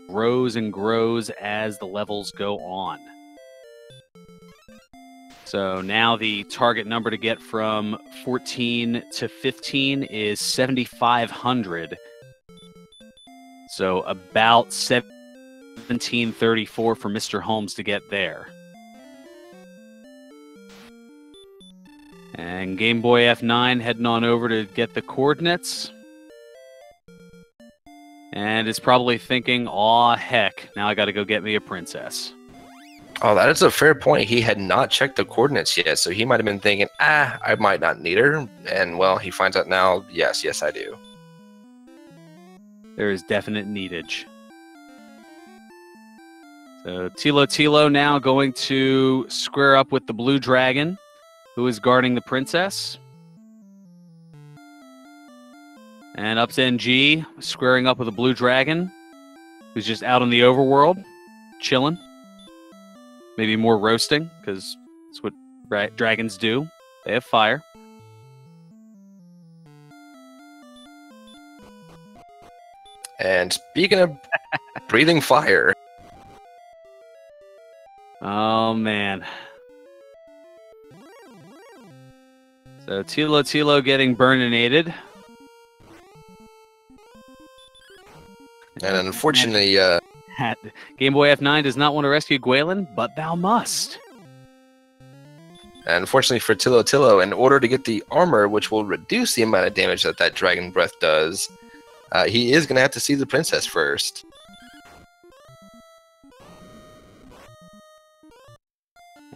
grows as the levels go on. So now the target number to get from 14 to 15 is 7,500. So about 1734 for Mr. Holmes to get there. And Game Boy F9 heading on over to get the coordinates. And is probably thinking, aw, heck, now I got to go get me a princess. Oh, that is a fair point. He had not checked the coordinates yet, so he might have been thinking, I might not need her. And, well, he finds out now, yes, I do. There is definite needage. So Tilo now going to square up with the blue dragon, who is guarding the princess. And up to NG, squaring up with the blue dragon, who's just out in the overworld, chilling. Maybe more roasting, because that's what dragons do. They have fire. And speaking of breathing fire. Oh, man. So Tilo getting burninated. And unfortunately, Game Boy F9 does not want to rescue Gwalen, but thou must. Unfortunately for Tilo, in order to get the armor, which will reduce the amount of damage that Dragon Breath does, he is going to have to see the princess first.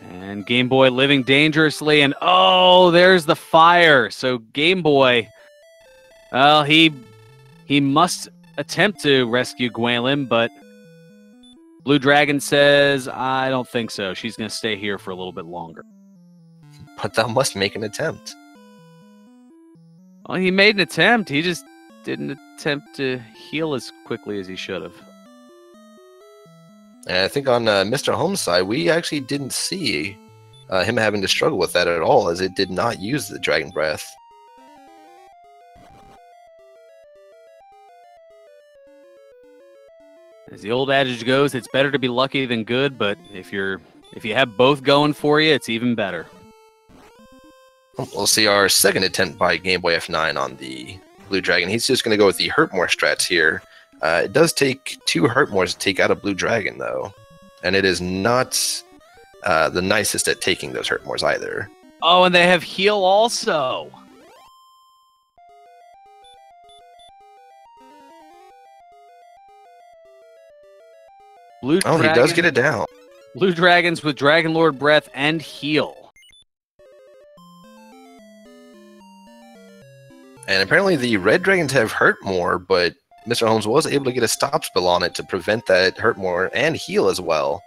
And Game Boy living dangerously, and oh, there's the fire. So Game Boy, well, he must attempt to rescue Gwalen, but Blue Dragon says, I don't think so. She's going to stay here for a little bit longer. But thou must make an attempt. Well, he made an attempt. He just didn't attempt to heal as quickly as he should have. And I think on Mr. Holmes' side, we actually didn't see him having to struggle with that at all, as it did not use the Dragon Breath. As the old adage goes, it's better to be lucky than good, but if you have both going for you, it's even better. We'll see our second attempt by Game Boy F9 on the Blue Dragon. He's just going to go with the Hurt More strats here. It does take 2 Hurt Mores to take out a Blue Dragon, though. And it is not the nicest at taking those Hurt Mores either. Oh, and they have heal also. Blue Oh, Dragon, he does get it down. Blue Dragons with Dragon Lord Breath and heal. And apparently the Red Dragons have Hurt More, but Mr. Holmes was able to get a stop spell on it to prevent that Hurt More and heal as well.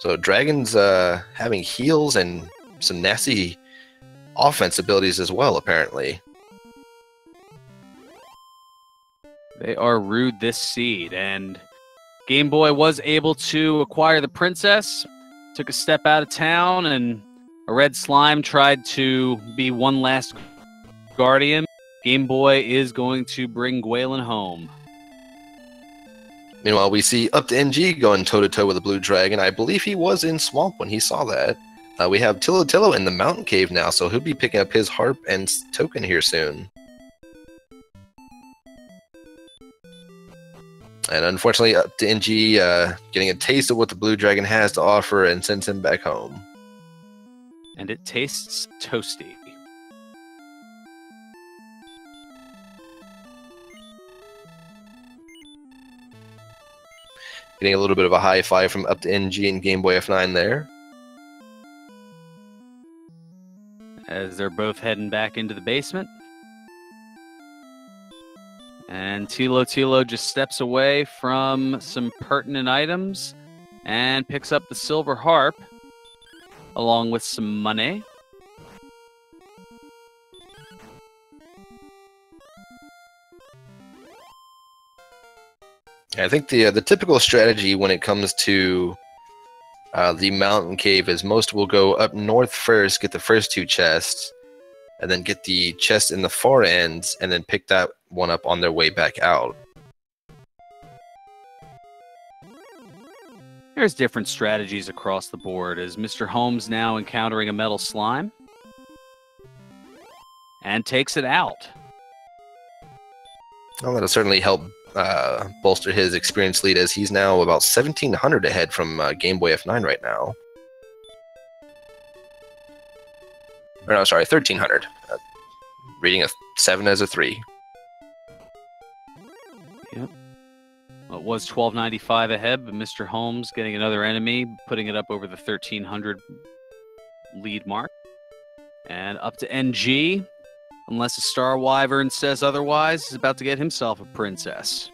So Dragons having heals and some nasty offense abilities as well, apparently. They are rude this seed, and Game Boy was able to acquire the princess, took a step out of town, and a red slime tried to be one last guardian. Game Boy is going to bring Gwalen home. Meanwhile, we see Up to NG going toe-to-toe with a Blue Dragon. I believe he was in Swamp when he saw that. We have Tilo in the Mountain Cave now, so he'll be picking up his harp and token here soon. And unfortunately, Up to NG getting a taste of what the Blue Dragon has to offer and sends him back home. And it tastes toasty. Getting a little bit of a high five from Up to NG and Game Boy F9 there. As they're both heading back into the basement. And Tilo just steps away from some pertinent items and picks up the silver harp along with some money. I think the typical strategy when it comes to the mountain cave is most will go up north first, get the first 2 chests, and then get the chest in the far ends, and then pick that one up on their way back out. There's different strategies across the board. Is Mr. Holmes now encountering a metal slime? And takes it out. Well, that'll certainly help bolster his experience lead, as he's now about 1,700 ahead from Game Boy F9 right now. Or no, sorry, 1,300. Reading a 7 as a 3. Yep. Well, it was 1,295 ahead, but Mr. Holmes getting another enemy, putting it up over the 1,300 lead mark. And up to NG, unless a Star Wyvern says otherwise, is about to get himself a princess.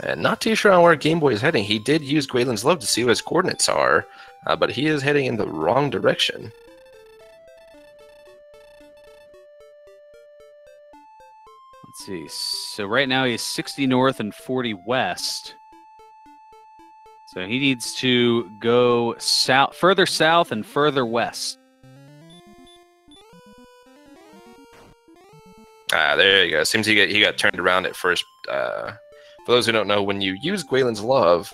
And not too sure on where Game Boy is heading. He did use Gwayland's Love to see what his coordinates are, but he is heading in the wrong direction. Let's see. So right now he's 60 north and 40 west. So he needs to go south, further south and further west. There you go. Seems he got turned around at first. For those who don't know, when you use Gwayland's Love,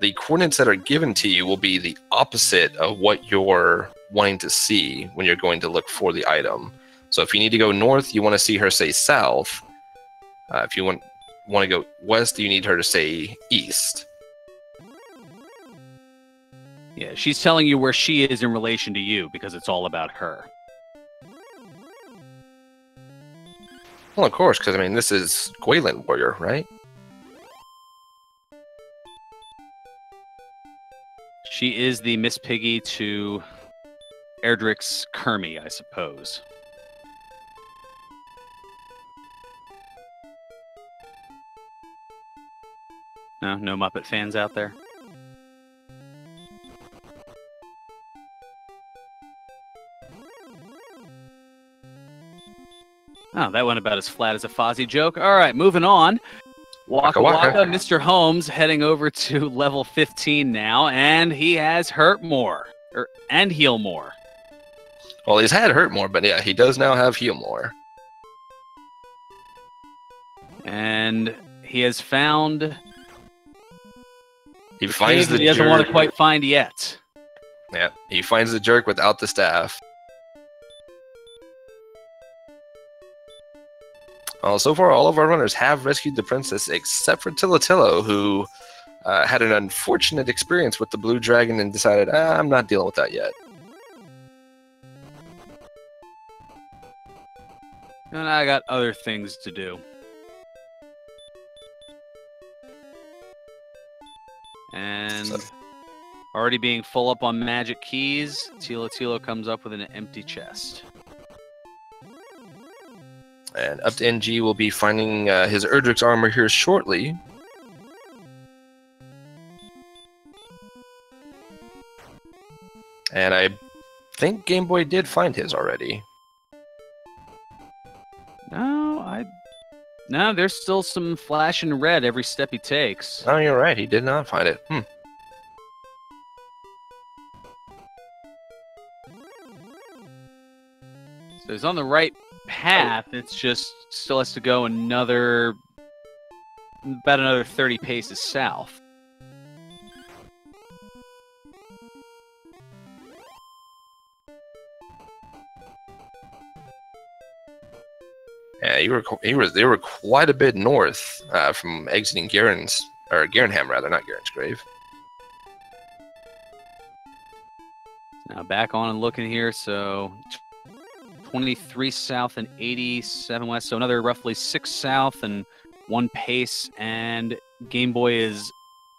the coordinates that are given to you will be the opposite of what you're wanting to see when you're going to look for the item. So if you need to go north, you want to see her say south. If you want to go west, you need her to say east. Yeah, she's telling you where she is in relation to you because it's all about her. Well, of course, because I mean, this is Gwayland Warrior, right? She is the Miss Piggy to Erdrick's Kermie, I suppose. No Muppet fans out there? Oh, that went about as flat as a Fozzie joke. All right, moving on. Waka Waka, Mr. Holmes heading over to level 15 now, and he has Hurt More, and Heal More. Well, he's had Hurt More, but yeah, he does now have Heal More. And he has found... He finds the jerk. He doesn't want to quite find yet. Yeah, he finds the jerk without the staff. Well, so far, all of our runners have rescued the princess, except for Tillatillo, who had an unfortunate experience with the blue dragon and decided, I'm not dealing with that yet. And I got other things to do. And already being full up on magic keys, Tillatillo comes up with an empty chest. And up to NG will be finding his Erdrick's armor here shortly. And I think Game Boy did find his already. No, there's still some flashing red every step he takes. Oh, you're right. He did not find it. So he's on the right path. It's just still has to go about another 30 paces south. Yeah, they were quite a bit north from exiting Garenham rather, not Garen's grave. Now back on and looking here, so 23 south and 87 west, so another roughly 6 south and 1 pace, and Game Boy is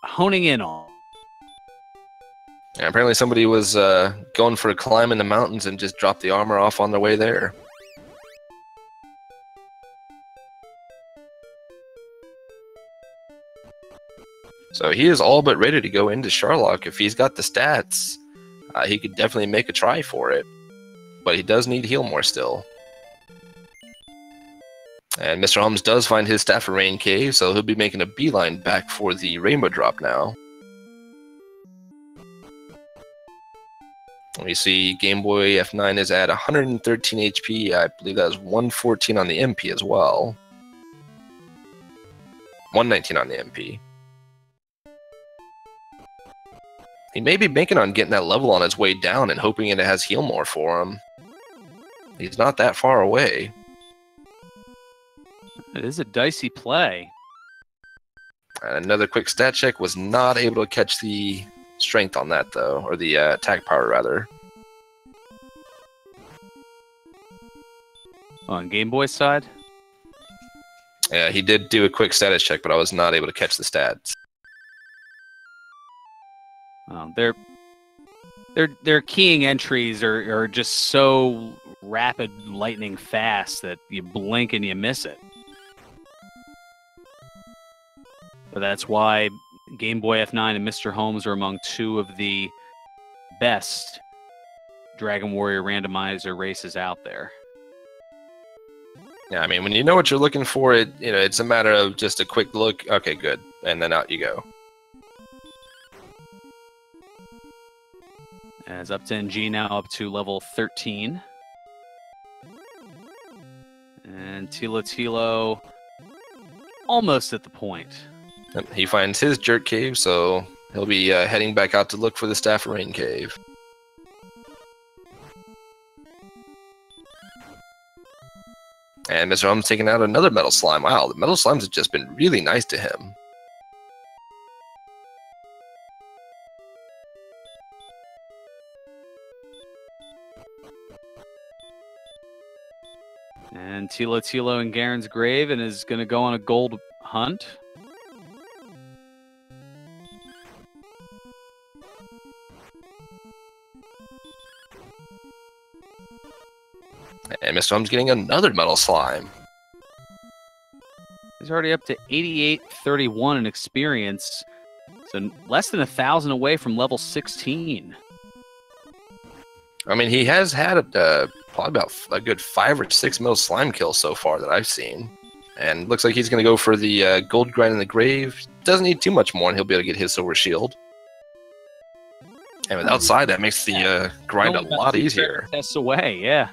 honing in on. Yeah, apparently somebody was going for a climb in the mountains and just dropped the armor off on their way there. So he is all but ready to go into Sharlock. If he's got the stats, he could definitely make a try for it. But he does need Heal More still. And Mr. Holmes does find his Staff of Rain cave, so he'll be making a beeline back for the Rainbow Drop now. We see Game Boy F9 is at 113 HP. I believe that was 114 on the MP as well. 119 on the MP. He may be banking on getting that level on his way down and hoping it has heal more for him. He's not that far away. It is a dicey play. And another quick stat check, was not able to catch the strength on that, though. Or the attack power, rather. On Game Boy's side? Yeah, he did do a quick status check, but I was not able to catch the stats. Their keying entries are just so rapid, lightning fast that you blink and you miss it. But that's why Game Boy F9 and Mr. Holmes are among two of the best Dragon Warrior randomizer races out there. Yeah, I mean, when you know what you're looking for, it's a matter of just a quick look. Okay, good, and then out you go. As up to NG now up to level 13. And Tilo almost at the point. Yep, he finds his Jerk Cave, so he'll be heading back out to look for the Staff of Rain Cave. And Mr. Holmes taking out another Metal Slime. Wow, the Metal Slimes have just been really nice to him. And Tilo in Garen's grave and is going to go on a gold hunt. And Mr. Holmes getting another Metal Slime. He's already up to 8831 in experience. So less than 1,000 away from level 16. I mean, he has had probably about a good 5 or 6 Metal Slime kills so far that I've seen. And looks like he's going to go for the Gold Grind in the Grave. Doesn't need too much more, and he'll be able to get his Silver Shield. And with outside, that makes the grind a lot easier. Tests away, yeah.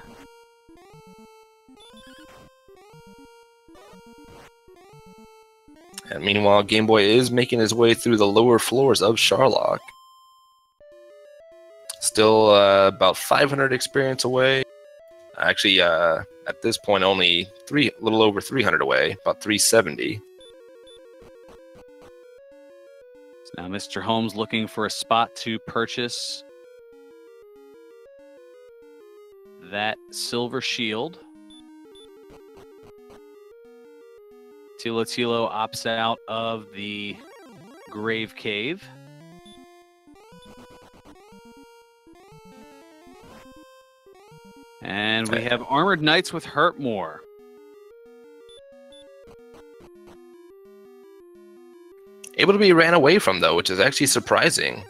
And meanwhile, Game Boy is making his way through the lower floors of Sharlock. Still about 500 experience away. Actually, at this point, only a little over 300 away, about 370. So now Mr. Holmes looking for a spot to purchase that Silver Shield. Tilo opts out of the Grave Cave. And we have Armored Knights with Hurtmore. Able to be ran away from, though, which is actually surprising.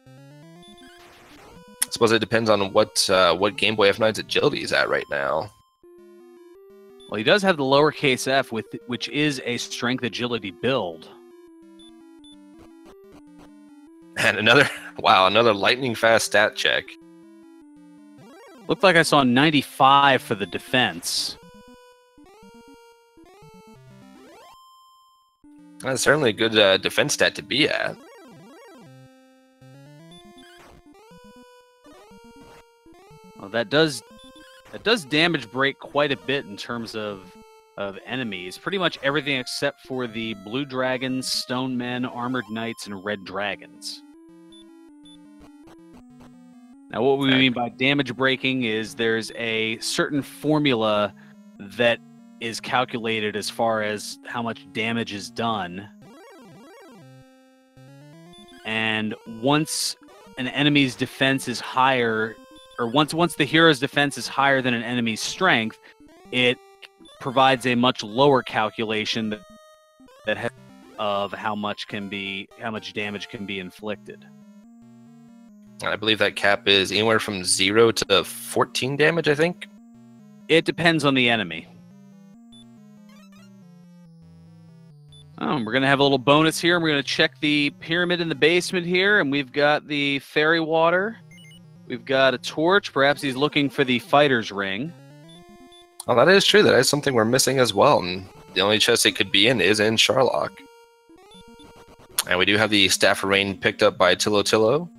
I suppose it depends on what Game Boy F9's agility is at right now. Well, he does have the lowercase f, which is a strength agility build. And another lightning fast stat check. Looked like I saw 95 for the defense. That's certainly a good defense stat to be at. Well, that does damage break quite a bit in terms of enemies. Pretty much everything except for the Blue Dragons, Stone Men, Armored Knights, and Red Dragons. Now, what we mean by damage breaking is there's a certain formula that is calculated as far as how much damage is done. And once an enemy's defense is higher, or once the hero's defense is higher than an enemy's strength, it provides a much lower calculation that has of how much damage can be inflicted. And I believe that cap is anywhere from 0 to 14 damage, I think. It depends on the enemy. We're going to have a little bonus here. We're going to check the pyramid in the basement here, and we've got the fairy water. We've got a torch. Perhaps he's looking for the fighter's ring. Oh, that is true. That is something we're missing as well. And the only chest it could be in is in Sharlock. And we do have the Staff of Rain picked up by Tillo.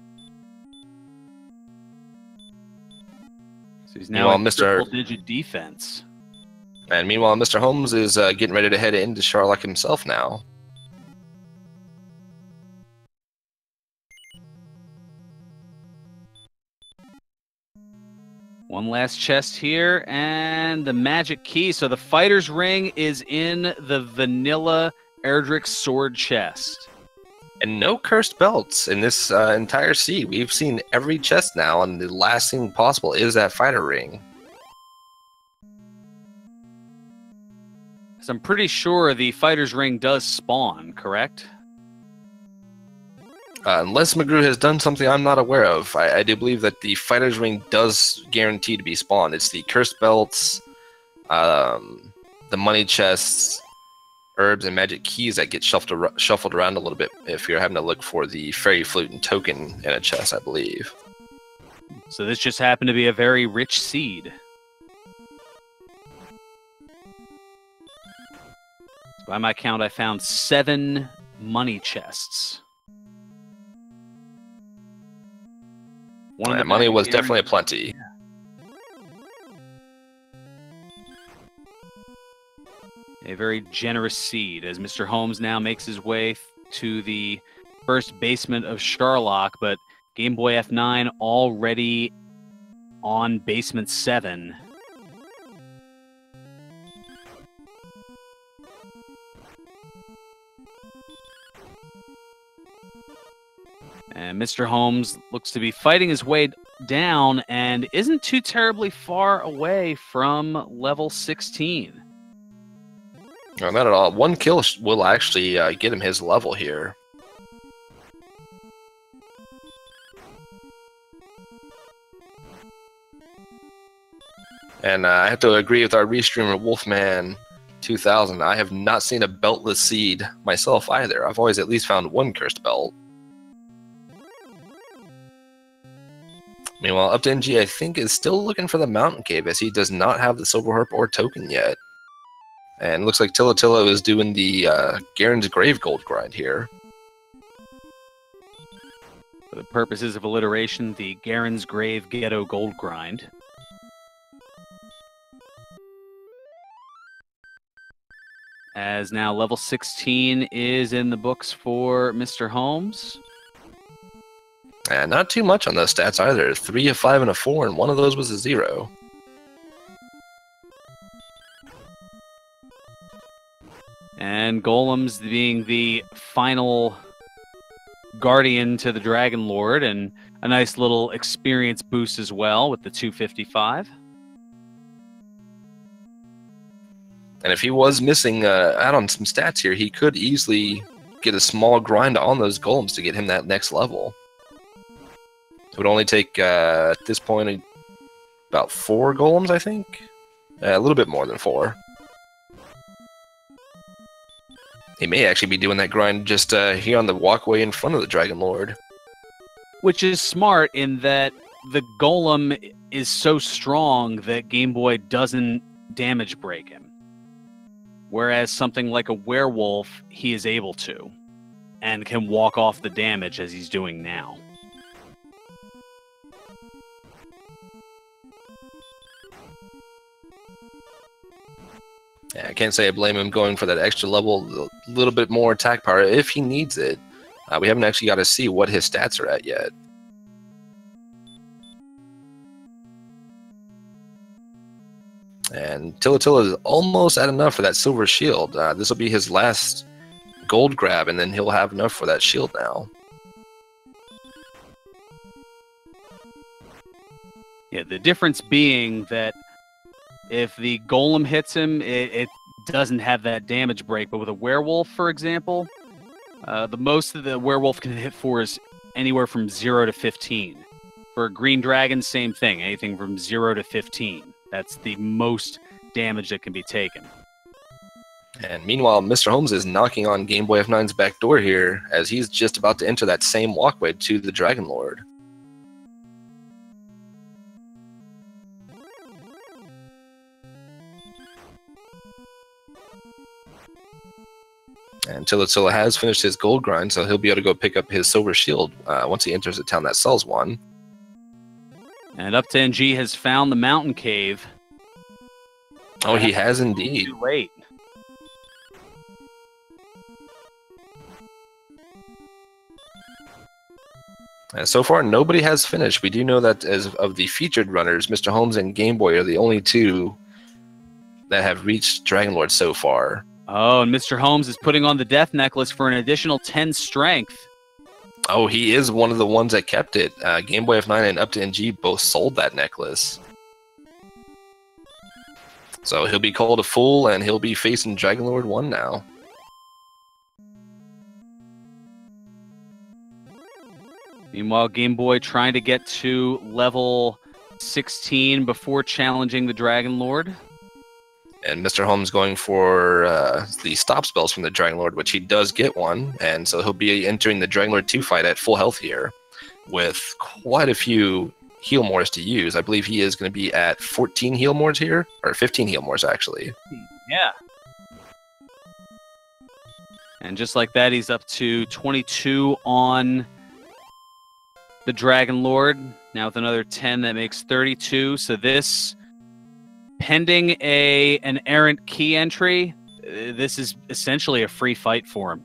So he's now Meanwhile, at triple-digit defense. And meanwhile, Mr. Holmes is getting ready to head into Sharlock himself now. One last chest here, and the magic key. So the fighter's ring is in the vanilla Erdrick sword chest. And no cursed belts in this entire seed. We've seen every chest now, and the last thing possible is that fighter ring. So I'm pretty sure the fighter's ring does spawn, correct? Unless McGrew has done something I'm not aware of, I do believe that the fighter's ring does guarantee to be spawned. It's the cursed belts, the money chests, herbs, and magic keys that get shuffled around a little bit if you're having to look for the fairy flute and token in a chest, I believe. So this just happened to be a very rich seed. So by my count, I found 7 money chests. Money was definitely plenty. A very generous seed as Mr. Holmes now makes his way to the first basement of Sharlock, but Game Boy F9 already on basement 7. And Mr. Holmes looks to be fighting his way down and isn't too terribly far away from level 16. No, not at all. One kill will actually get him his level here. And I have to agree with our restreamer Wolfman 2000. I have not seen a beltless seed myself either. I've always at least found one cursed belt. Meanwhile, Up to NG, I think, is still looking for the mountain cave as he does not have the silver harp or token yet. And looks like Tillo is doing the Garen's Grave gold grind here. For the purposes of alliteration, the Garen's Grave Ghetto gold grind. As now level 16 is in the books for Mr. Holmes. And not too much on those stats either. 3, a 5, and a 4, and one of those was a 0. And Golems being the final guardian to the Dragon Lord, and a nice little experience boost as well with the 255. And if he was missing out on some stats here, he could easily get a small grind on those golems to get him that next level. It would only take, at this point, about 4 golems, I think? A little bit more than 4. He may actually be doing that grind just here on the walkway in front of the Dragon Lord. Which is smart in that the golem is so strong that Game Boy doesn't damage break him. Whereas something like a werewolf, he is able to, and can walk off the damage as he's doing now. Yeah, I can't say I blame him going for that extra level, a little bit more attack power if he needs it. We haven't actually got to see what his stats are at yet. And Tillo is almost at enough for that silver shield. This will be his last gold grab, and then he'll have enough for that shield now. Yeah, the difference being that if the golem hits him, it doesn't have that damage break. But with a werewolf, for example, the most that the werewolf can hit for is anywhere from 0 to 15. For a green dragon, same thing. Anything from 0 to 15. That's the most damage that can be taken. And meanwhile, Mr. Holmes is knocking on Game Boy F9's back door here as he's just about to enter that same walkway to the Dragon Lord. And Tilla has finished his gold grind, so he'll be able to go pick up his silver shield once he enters a town that sells one. And Up to NG has found the mountain cave. Oh, he has indeed. Too late. And so far, nobody has finished. We do know that as of the featured runners, Mr. Holmes and Game Boy are the only two that have reached Dragon Lord so far. Oh, and Mr. Holmes is putting on the death necklace for an additional 10 strength. Oh, he is one of the ones that kept it. Game Boy F9 and Up to NG both sold that necklace. So he'll be called a fool, and he'll be facing Dragon Lord 1 now. Meanwhile, Game Boy trying to get to level 16 before challenging the Dragon Lord. And Mr. Holmes going for the stop spells from the Dragon Lord, which he does get one. And so he'll be entering the Dragon Lord 2 fight at full health here with quite a few heal mores to use. I believe he is going to be at 14 heal mores here, or 15 heal mores actually. Yeah. And just like that, he's up to 22 on the Dragon Lord. Now with another 10, that makes 32. So this, pending an errant key entry, this is essentially a free fight for him.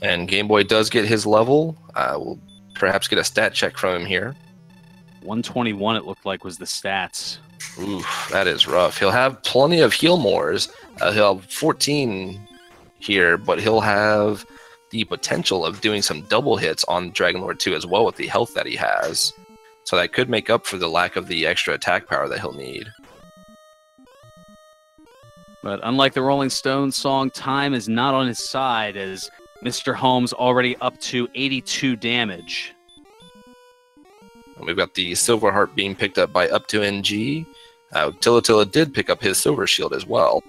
And Game Boy does get his level. We'll perhaps get a stat check from him here. 121, it looked like, was the stats. Oof, that is rough. He'll have plenty of heal mores. He'll have 14 here, but he'll have the potential of doing some double hits on Dragon Lord 2 as well with the health that he has. So that could make up for the lack of the extra attack power that he'll need. But unlike the Rolling Stones song, time is not on his side, as Mr. Holmes already up to 82 damage. And we've got the Silver Heart being picked up by Up to NG. Tilla did pick up his Silver Shield as well.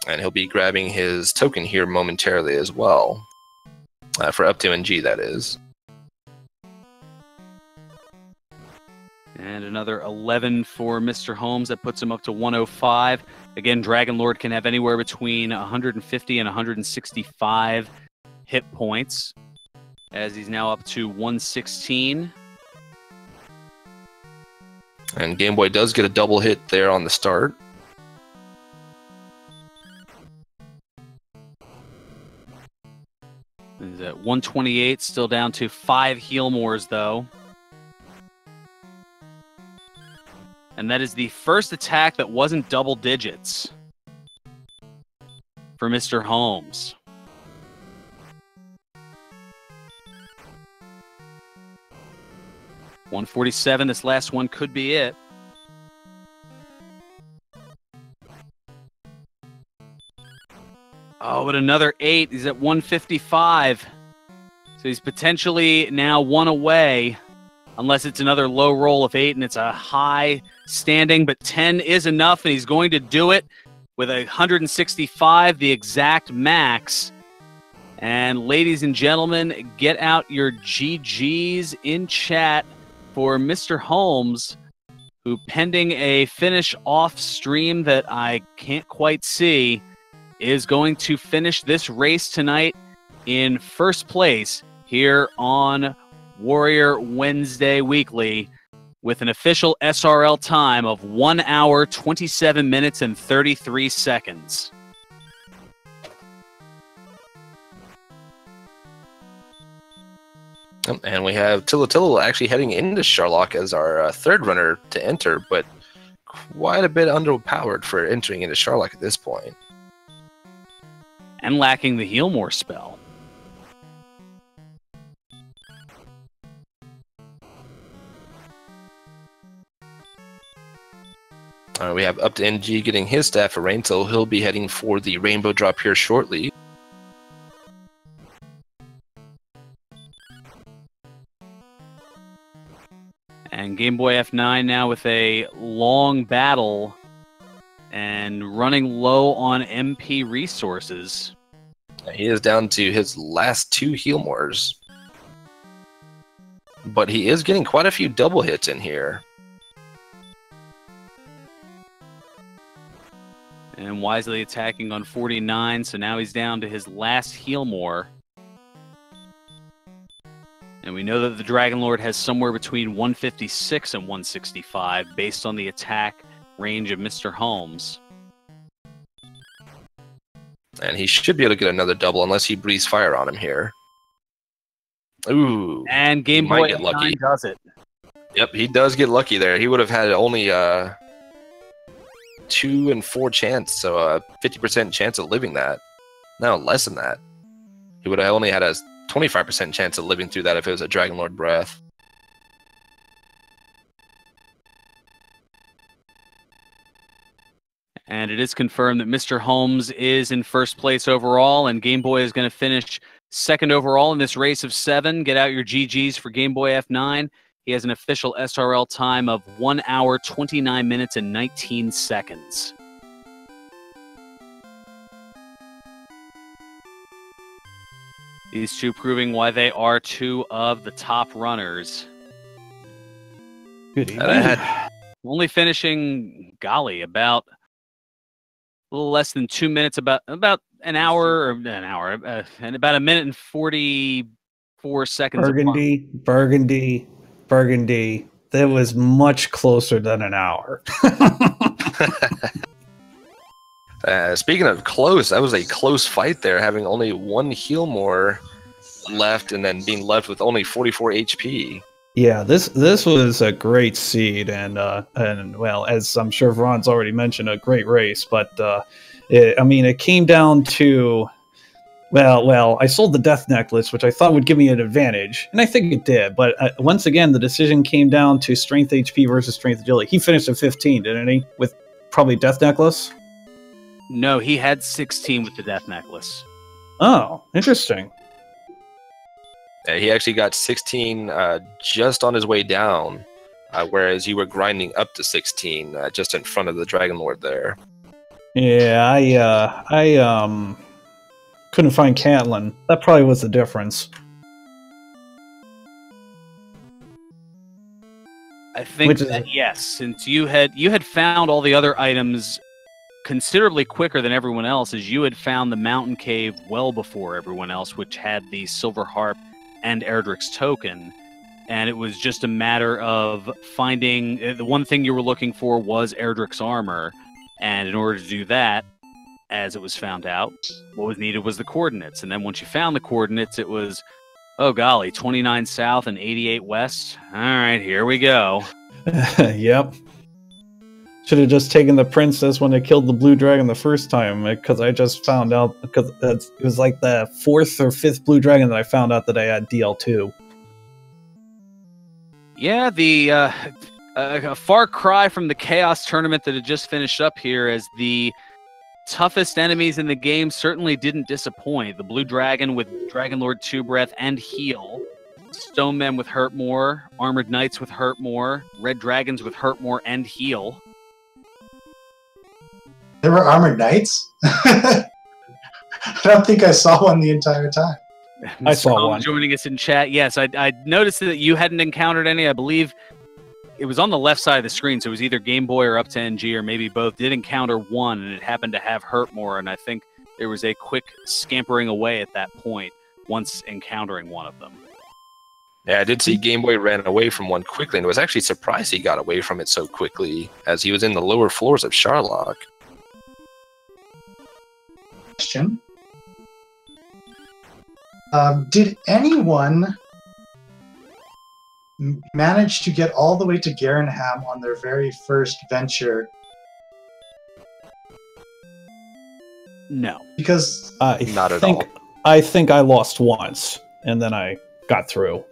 And he'll be grabbing his token here momentarily as well. For Up to NG, that is. And another 11 for Mr. Holmes. That puts him up to 105. Again, Dragon Lord can have anywhere between 150 and 165 hit points, as he's now up to 116. And Game Boy does get a double hit there on the start. He's at 128, still down to 5 heal mores, though. And that is the first attack that wasn't double digits for Mr. Holmes. $147, this last one could be it. Oh, but another 8. He's at 155. So he's potentially now 1 away, unless it's another low roll of 8 and it's a high standing. But 10 is enough, and he's going to do it with 165, the exact max. And ladies and gentlemen, get out your GGs in chat for Mr. Holmes, who, pending a finish off stream that I can't quite see, is going to finish this race tonight in first place here on Warrior Wednesday Weekly with an official SRL time of 1 hour, 27 minutes, and 33 seconds. And we have Tilla actually heading into Sherlock as our third runner to enter, but quite a bit underpowered for entering into Sherlock at this point. And lacking the heal more spell. We have Up to NG getting his staff of rain, so he'll be heading for the rainbow drop here shortly. And Game Boy F9 now with a long battle and running low on MP resources. He is down to his last 2 heal mores. But he is getting quite a few double hits in here. And wisely attacking on 49, so now he's down to his last heal more. And we know that the Dragon Lord has somewhere between 156 and 165 based on the attack range of Mr. Holmes. And he should be able to get another double unless he breathes fire on him here. Ooh. And Game might Boy get lucky. does it. Yep, he does get lucky there. He would have had only 2 and 4 chance, so a 50% chance of living that. No, less than that. He would have only had a 25% chance of living through that if it was a Dragon Lord breath. And it is confirmed that Mr. Holmes is in first place overall, and Game Boy is going to finish second overall in this race of 7. Get out your GGs for Game Boy F9. He has an official SRL time of 1 hour, 29 minutes, and 19 seconds. These two proving why they are two of the top runners. Good evening. Only finishing, golly, about a little less than 2 minutes, about an hour, and about a minute and 44 seconds. Burgundy. That was much closer than an hour. Speaking of close, that was a close fight there, having only 1 heal more left and then being left with only 44 HP. Yeah, this was a great seed, and well, as I'm sure Ron's already mentioned, a great race. But it came down to, well, I sold the death necklace, which I thought would give me an advantage, and I think it did. But once again, the decision came down to strength HP versus strength agility. He finished at 15, didn't he? With probably death necklace. No, he had 16 with the death necklace. Oh, interesting. He actually got 16 just on his way down, whereas you were grinding up to 16 just in front of the Dragon Lord there. Yeah, I couldn't find Catelyn. That probably was the difference. I think that yes, since you had found all the other items considerably quicker than everyone else, as you had found the mountain cave well before everyone else, which had the silver harp and Erdrick's token, and it was just a matter of finding the one thing you were looking for was Erdrick's armor, and in order to do that, as it was found out, what was needed was the coordinates, and then once you found the coordinates, it was, oh golly, 29 south and 88 west. All right, here we go. Yep. Should have just taken the princess when they killed the blue dragon the first time, because I just found out, because it was like the 4th or 5th blue dragon that I found out that I had DL2. Yeah, a far cry from the Chaos tournament that had just finished up here, as the toughest enemies in the game certainly didn't disappoint. The blue dragon with Dragon Lord 2 Breath and Heal, Stone Men with Hurt More, Armored Knights with Hurt More, Red Dragons with Hurt More and Heal. There were Armored Knights? I don't think I saw one the entire time. I saw one. Joining us in chat. Yes, I noticed that you hadn't encountered any. I believe it was on the left side of the screen, so it was either Game Boy or up to NG, or maybe both. Did encounter one, and it happened to have Hurt More, and I think there was a quick scampering away at that point once encountering one of them. Yeah, I did see Game Boy ran away from one quickly, and was actually surprised he got away from it so quickly, as he was in the lower floors of Sharlock. Question. Did anyone manage to get all the way to Garenham on their very first venture? No. Because not at all. I think I lost once, and then I got through.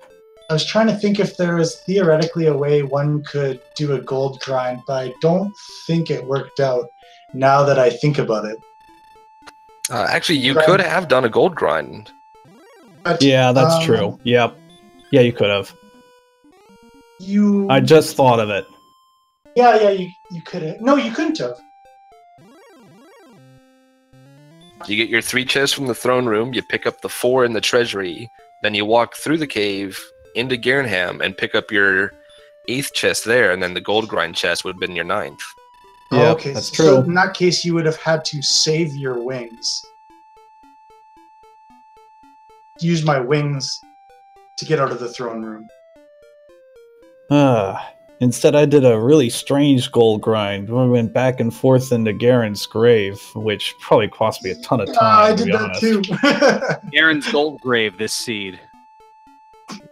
I was trying to think if there was theoretically a way one could do a gold grind, but I don't think it worked out now that I think about it. Actually, you could have done a gold grind. But, yeah, that's true. Yep. Yeah, you could have. You. I just thought of it. Yeah, you could have. No, you couldn't have. You get your 3 chests from the throne room, you pick up the 4 in the treasury, then you walk through the cave into Garenham and pick up your 8th chest there, and then the gold grind chest would have been your 9th. Yeah, okay, that's so true. in that case, you would have had to save your wings. Use my wings to get out of the throne room. Instead, I did a really strange gold grind. We went back and forth into Garen's grave, which probably cost me a ton of time, I to did be that honest. too. Aaron's gold grave, this seed.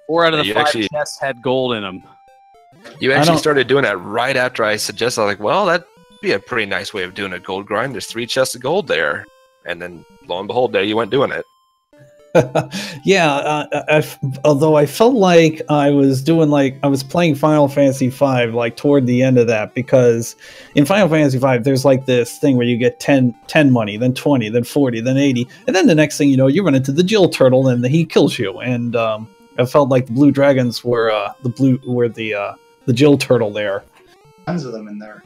4 out of Yeah, the you 5 actually- chests had gold in them. You I actually don't- started doing that right after I suggested, like, well, that'd be a pretty nice way of doing a gold grind. There's 3 chests of gold there. And then, lo and behold, there you went doing it. Yeah, although I felt like I was playing Final Fantasy V like toward the end of that, because in Final Fantasy V there's like this thing where you get 10 money, then 20, then 40, then 80, and then the next thing you know you run into the Jill Turtle and he kills you. And I felt like the blue dragons were the Jill Turtle there. Tons of them in there.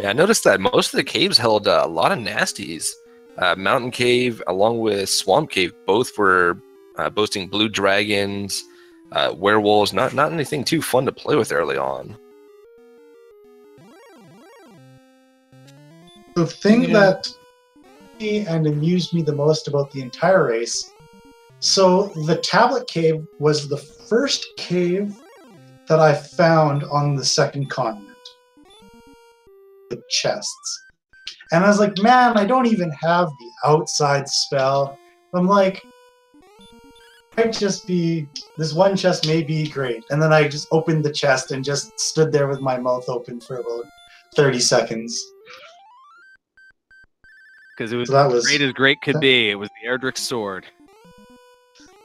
Yeah, I noticed that most of the caves held a lot of nasties. Mountain Cave, along with Swamp Cave, both were boasting blue dragons, werewolves. Not anything too fun to play with early on. The thing that and amused me the most about the entire race. So the Tablet Cave was the first cave that I found on the second continent. The chests. And I was like, man, I don't even have the outside spell. I'm like, might just be, this one chest may be great. And then I just opened the chest and just stood there with my mouth open for about 30 seconds. Because it was, So that was great as great could be. It was the Erdrick sword.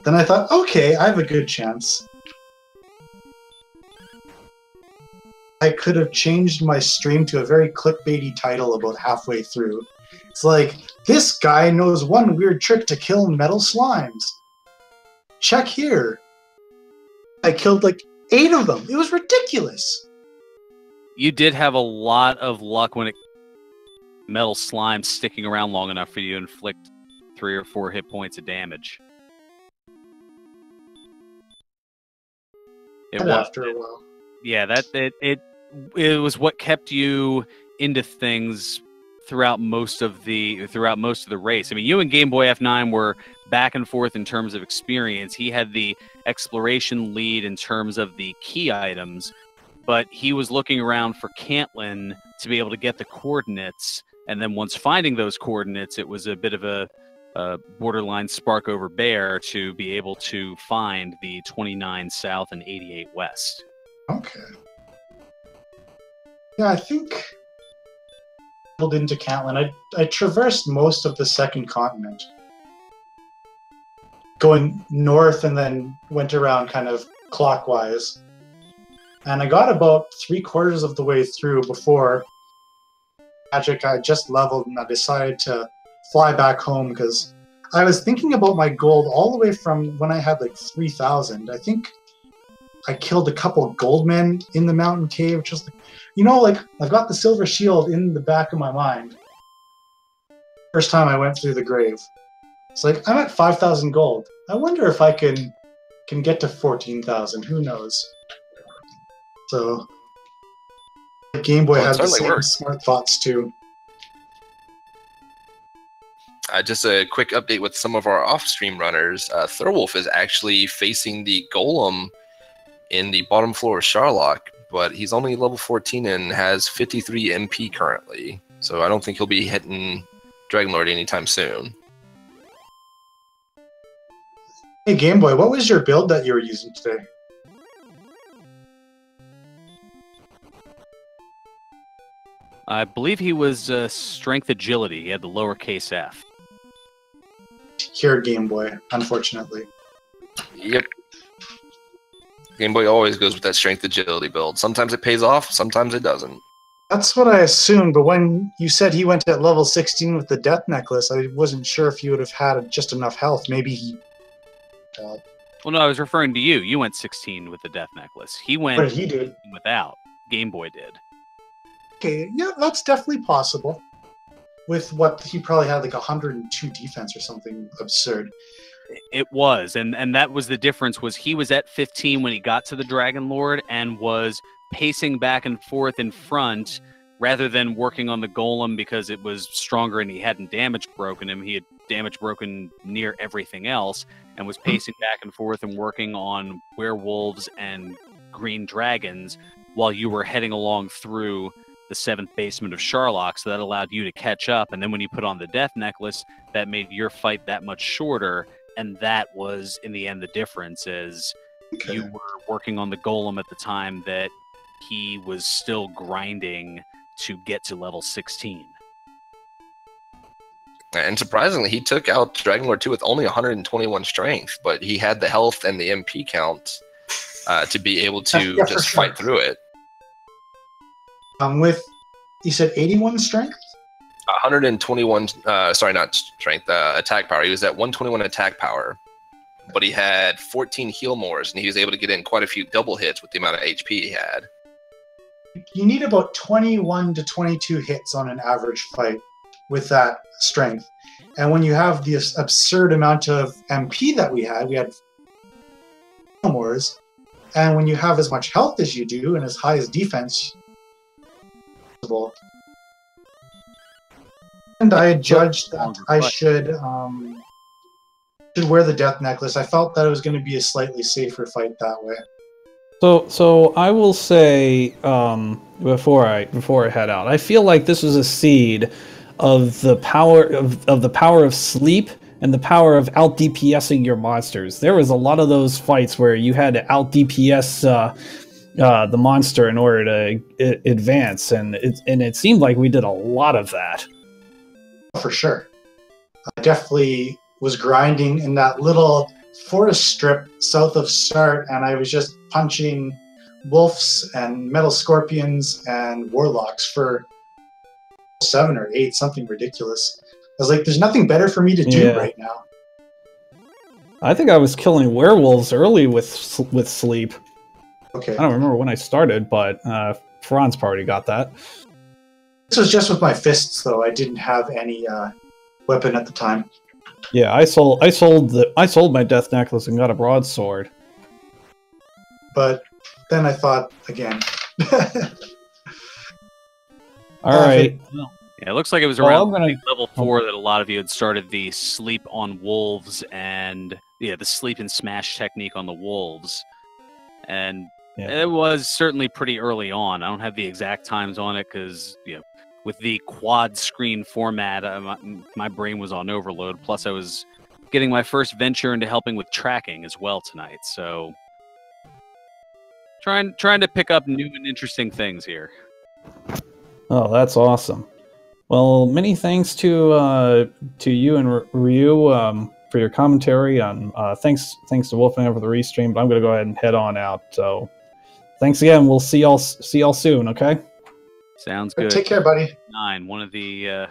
Then I thought, okay, I have a good chance. I could have changed my stream to a very clickbaity title about halfway through. It's like, this guy knows one weird trick to kill metal slimes. Check here. I killed like 8 of them. It was ridiculous. You did have a lot of luck when metal slime sticking around long enough for you to inflict 3 or 4 hit points of damage. After a while. Yeah, it was what kept you into things throughout most of the race. I mean, you and Game Boy F9 were back and forth in terms of experience. He had the exploration lead in terms of the key items, but he was looking around for Cantlin to be able to get the coordinates. And then once finding those coordinates, it was a bit of a borderline spark over bear to be able to find the 29 south and 88 west. Okay. Yeah, I think into Cantlin. I traversed most of the second continent, going north and then went around kind of clockwise. And I got about 3/4 of the way through before Magic I just leveled, and I decided to fly back home because I was thinking about my gold all the way from when I had like 3,000. I think I killed a couple of gold men in the mountain cave, which was like, you know, like I've got the silver shield in the back of my mind. First time I went through the grave. It's like, I'm at 5,000 gold. I wonder if I can get to 14,000. Who knows? So Game Boy had the same smart thoughts too. Just a quick update with some of our off-stream runners. Thurwolf is actually facing the Golem in the bottom floor of Sharlock, but he's only level 14 and has 53 MP currently. So I don't think he'll be hitting Dragonlord anytime soon. Hey Game Boy, what was your build that you were using today? I believe he was strength agility. He had the lowercase f. Here, Game Boy, unfortunately. Yep. Game Boy always goes with that strength agility build. Sometimes it pays off, sometimes it doesn't. That's what I assumed, but when you said he went at level 16 with the death necklace, I wasn't sure if he would have had just enough health. Maybe he... well, no, I was referring to you. You went 16 with the death necklace. He went what did he do? Without. Game Boy did. Okay, yeah, that's definitely possible. With what he probably had like 102 defense or something absurd. It was, and that was the difference. Was he was at 15 when he got to the Dragon Lord and was pacing back and forth in front rather than working on the golem because it was stronger and he hadn't damage broken him. He had damage broken near everything else and was pacing back and forth and working on werewolves and green dragons while you were heading along through the 7th basement of Sharlock, so that allowed you to catch up. And then when you put on the death necklace, that made your fight that much shorter, and that was, in the end, the difference, is you were working on the golem at the time that he was still grinding to get to level 16. And surprisingly, he took out Dragon Lord 2 with only 121 strength, but he had the health and the MP count to be able to just fight through it. With, you said 81 strength? 121, sorry, not strength, attack power. He was at 121 attack power, but he had 14 heal mores, and he was able to get in quite a few double hits with the amount of HP he had. You need about 21 to 22 hits on an average fight with that strength. And when you have this absurd amount of MP that we had heal mores, and when you have as much health as you do and as high as defense, and I had judged that I should wear the death necklace. I felt that it was going to be a slightly safer fight that way. So I will say before I head out, I feel like this was a seed of the power of sleep and the power of out DPSing your monsters. There was a lot of those fights where you had to out DPS the monster in order to advance, and it seemed like we did a lot of that. For sure. I definitely was grinding in that little forest strip south of Start, and I was just punching wolves and metal scorpions and warlocks for 7 or 8, something ridiculous. I was like, there's nothing better for me to do right now. I think I was killing werewolves early with sleep. Okay. I don't remember when I started, but Fran's party got that. This was just with my fists, though. I didn't have any weapon at the time. Yeah, I sold my death necklace and got a broadsword. But then I thought again. All right. Yeah, it looks like it was around level 4 that a lot of you had started the sleep on wolves and the sleep and smash technique on the wolves. And it was certainly pretty early on. I don't have the exact times on it because, with the quad screen format, my brain was on overload. Plus, I was getting my first venture into helping with tracking as well tonight. So, trying to pick up new and interesting things here. Oh, that's awesome. Well, many thanks to you and Ryu for your commentary. Thanks to Wolfman for the restream. But I'm going to go ahead and head on out. So, thanks again. We'll see y'all soon. Okay. Sounds good. Take care, buddy. 9, one of the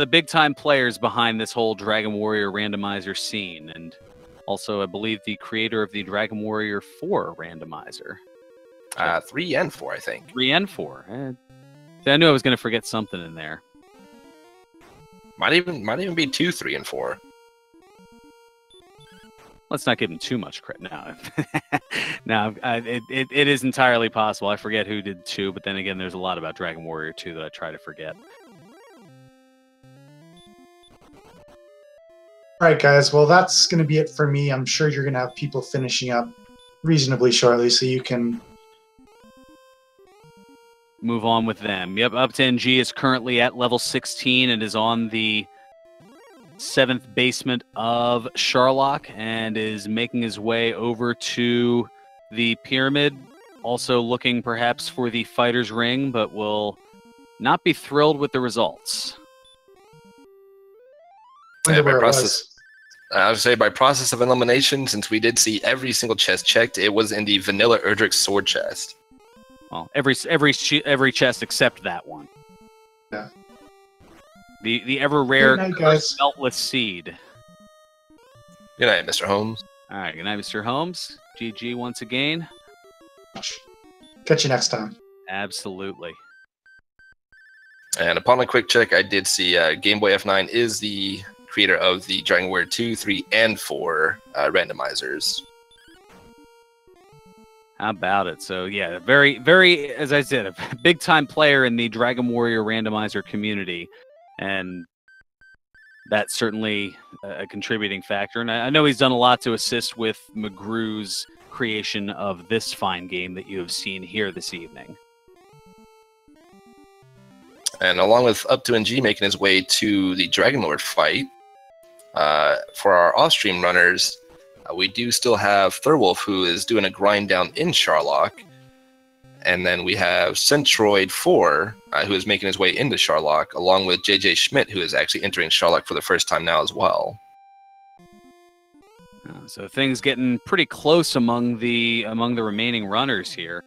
big time players behind this whole Dragon Warrior randomizer scene, and also I believe the creator of the Dragon Warrior 4 randomizer. 3 and 4, I think. 3 and 4. I knew I was going to forget something in there. Might even be 2, 3, and 4. Let's not give him too much credit. No, it is entirely possible. I forget who did 2, but then again, there's a lot about Dragon Warrior 2 that I try to forget. All right, guys. Well, that's going to be it for me. I'm sure you're going to have people finishing up reasonably shortly, so you can move on with them. Yep, Up to NG is currently at level 16 and is on the 7th basement of Sharlock and is making his way over to the pyramid, also looking perhaps for the fighter's ring, but will not be thrilled with the results. I would say by process of elimination, since we did see every single chest checked, it was in the vanilla Erdrick sword chest. Well, every chest except that one. Yeah. The ever rare guys. meltless seed. Good night, Mr. Holmes. All right, good night, Mr. Holmes. GG once again. Catch you next time. Absolutely. And upon a quick check, I did see Game Boy F9 is the creator of the Dragon Warrior 2, 3, and 4 randomizers. How about it? So yeah, very, very, as I said, a big time player in the Dragon Warrior randomizer community, and that's certainly a contributing factor. And I know he's done a lot to assist with McGrew's creation of this fine game that you have seen here this evening. And along with Up to NG making his way to the Dragon Lord fight, for our off-stream runners, we do still have Thurwolf, who is doing a grind down in Sharlock. And then we have Centroid 4, who is making his way into Sharlock, along with JJ Schmidt, who is actually entering Sharlock for the first time now as well. So things getting pretty close among the remaining runners here.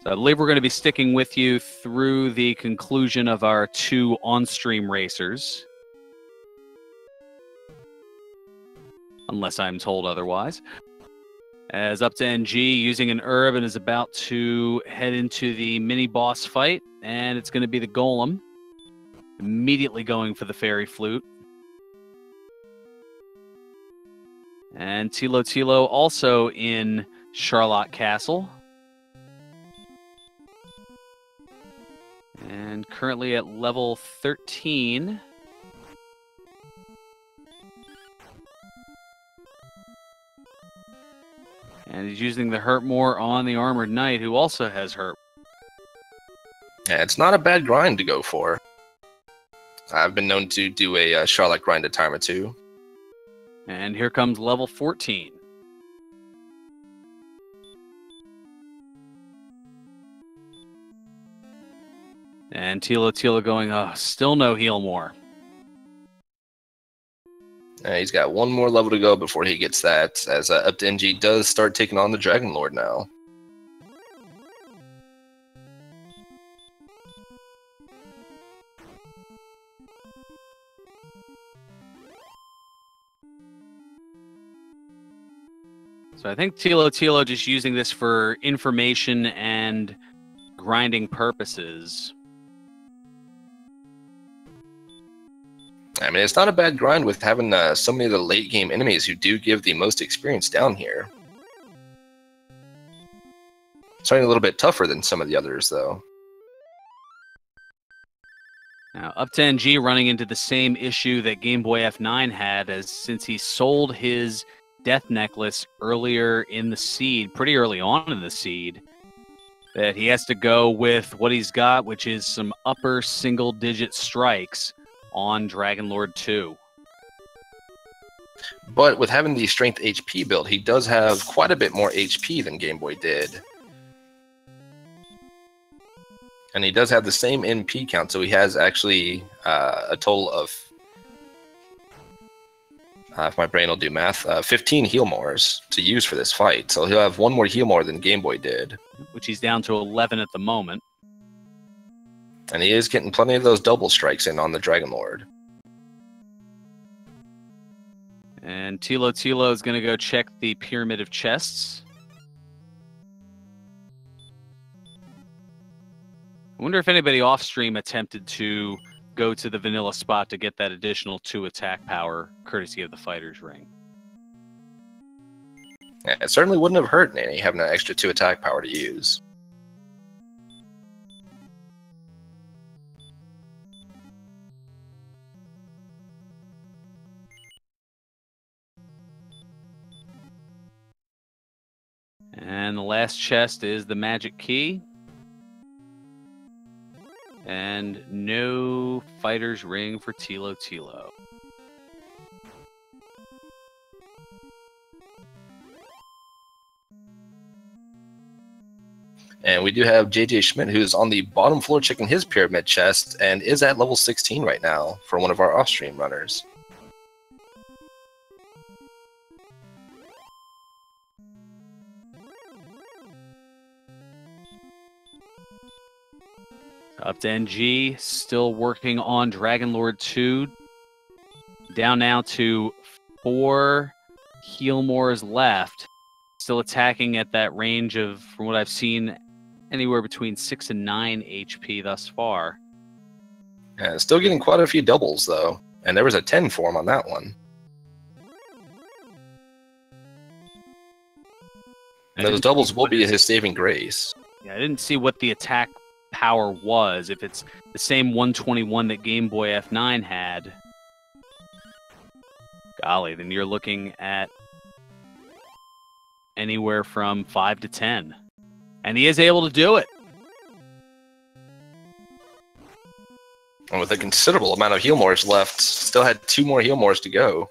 So I believe we're going to be sticking with you through the conclusion of our 2 on-stream racers. Unless I'm told otherwise. As Up to NG using an herb and is about to head into the mini-boss fight. And it's going to be the Golem. Immediately going for the Fairy Flute. And Tilo also in Sharlock Castle. And currently at level 13. And he's using the Hurt More on the Armored Knight, who also has Hurt. Yeah, it's not a bad grind to go for. I've been known to do a Sharlock grind a time or two. And here comes level 14. And Tilo going, oh, still no heal more. He's got one more level to go before he gets that, as Up to NG does start taking on the Dragon Lord now. So I think Tilo just using this for information and grinding purposes. I mean, it's not a bad grind with having so many of the late game enemies who do give the most experience down here. Starting a little bit tougher than some of the others, though. Now, Up to NG running into the same issue that Game Boy F9 had, as since he sold his Death Necklace earlier in the seed, pretty early on in the seed, that he has to go with what he's got, which is some upper single-digit strikes on Dragon Lord 2. But with having the Strength HP build, he does have quite a bit more HP than Game Boy did. And he does have the same NP count, so he has actually a total of, if my brain will do math, 15 heal mores to use for this fight. So he'll have one more heal more than Game Boy did. Which he's down to 11 at the moment. And he is getting plenty of those double strikes in on the Dragon Lord. And Tilo is going to go check the Pyramid of Chests. I wonder if anybody off-stream attempted to go to the vanilla spot to get that additional 2 attack power, courtesy of the Fighter's Ring. Yeah, it certainly wouldn't have hurt any having an extra 2 attack power to use. And the last chest is the magic key. And no Fighter's Ring for Tilo. And we do have JJ Schmidt, who's on the bottom floor checking his pyramid chest and is at level 16 right now for one of our off-stream runners. Up to NG, still working on Dragon Lord 2. Down now to 4 heal mores left. Still attacking at that range of, from what I've seen, anywhere between 6 and 9 HP thus far. Yeah, still getting quite a few doubles, though. And there was a 10 for him on that one. And those doubles will be his saving grace. Yeah, I didn't see what the attack power was. If it's the same 121 that Game Boy F9 had, golly, then you're looking at anywhere from 5 to 10. And he is able to do it. And with a considerable amount of heal mores left, still had 2 more heal mores to go.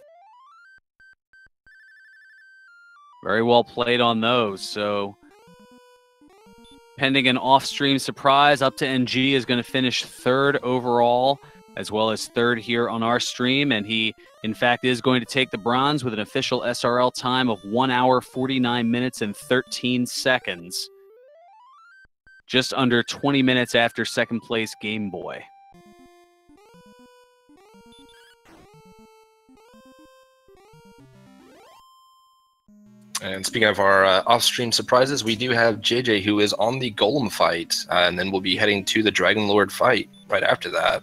Very well played on those. So, pending an off-stream surprise, Up to NG is going to finish 3rd overall, as well as 3rd here on our stream. And he, in fact, is going to take the bronze with an official SRL time of 1 hour, 49 minutes, and 13 seconds. Just under 20 minutes after second place Game Boy. And speaking of our off-stream surprises, we do have JJ, who is on the Golem fight, and then we'll be heading to the Dragon Lord fight right after that.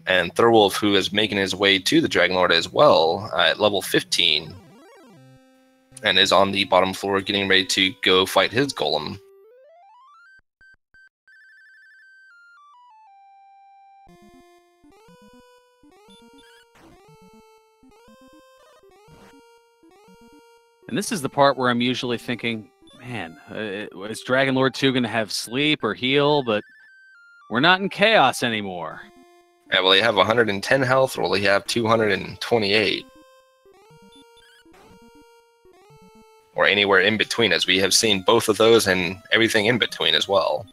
And Thurwolf, who is making his way to the Dragon Lord as well, at level 15, and is on the bottom floor getting ready to go fight his Golem. And this is the part where I'm usually thinking, man, is Dragon Lord 2 going to have sleep or heal? But we're not in chaos anymore. Yeah, will he have 110 health, or will he have 228? Or anywhere in between, as we have seen both of those and everything in between as well.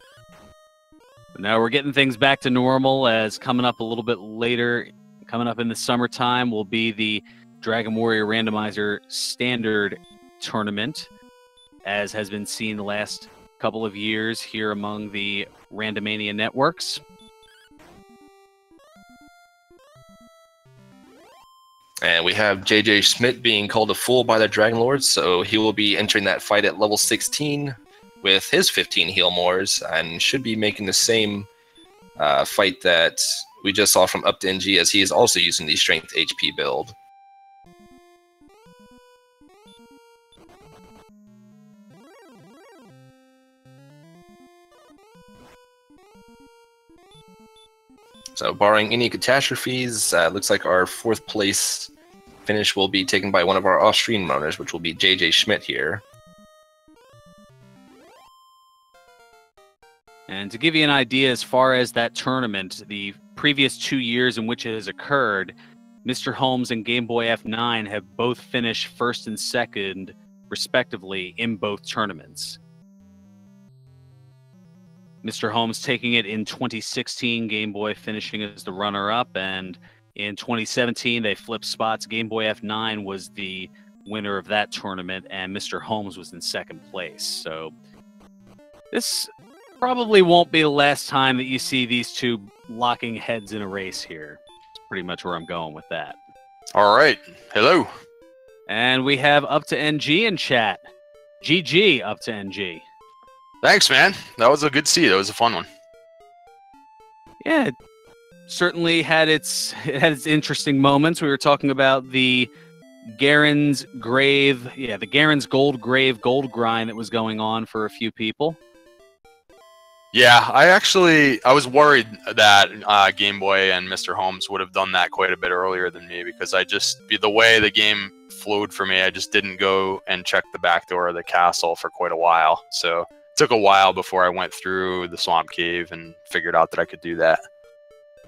But now we're getting things back to normal, as coming up a little bit later, coming up in the summertime, will be the Dragon Warrior Randomizer Standard Tournament, as has been seen the last couple of years here among the Randomania networks. And we have JJ Schmidt being called a fool by the Dragon Lords, so he will be entering that fight at level 16 with his 15 heal mores, and should be making the same fight that we just saw from Up to NG, as he is also using the Strength HP build. So, barring any catastrophes, looks like our 4th place finish will be taken by one of our off-stream runners, which will be JJ Schmidt here. And to give you an idea as far as that tournament, the previous 2 years in which it has occurred, Mr. Holmes and Game Boy F9 have both finished 1st and 2nd, respectively, in both tournaments. Mr. Holmes taking it in 2016, Game Boy finishing as the runner-up, and in 2017 they flipped spots. Game Boy F9 was the winner of that tournament, and Mr. Holmes was in 2nd place. So this probably won't be the last time that you see these two locking heads in a race here. That's pretty much where I'm going with that. All right. Hello. And we have Up to NG in chat. GG, Up to NG. Thanks, man. That was a good seed. That was a fun one. Yeah, it certainly had its interesting moments. We were talking about the Garen's Grave, the Garen's Gold Grave gold grind that was going on for a few people. Yeah, I was worried that Game Boy and Mr. Holmes would have done that quite a bit earlier than me, because the way the game flowed for me, I just didn't go and check the back door of the castle for quite a while. So it took a while before I went through the swamp cave and figured out that I could do that.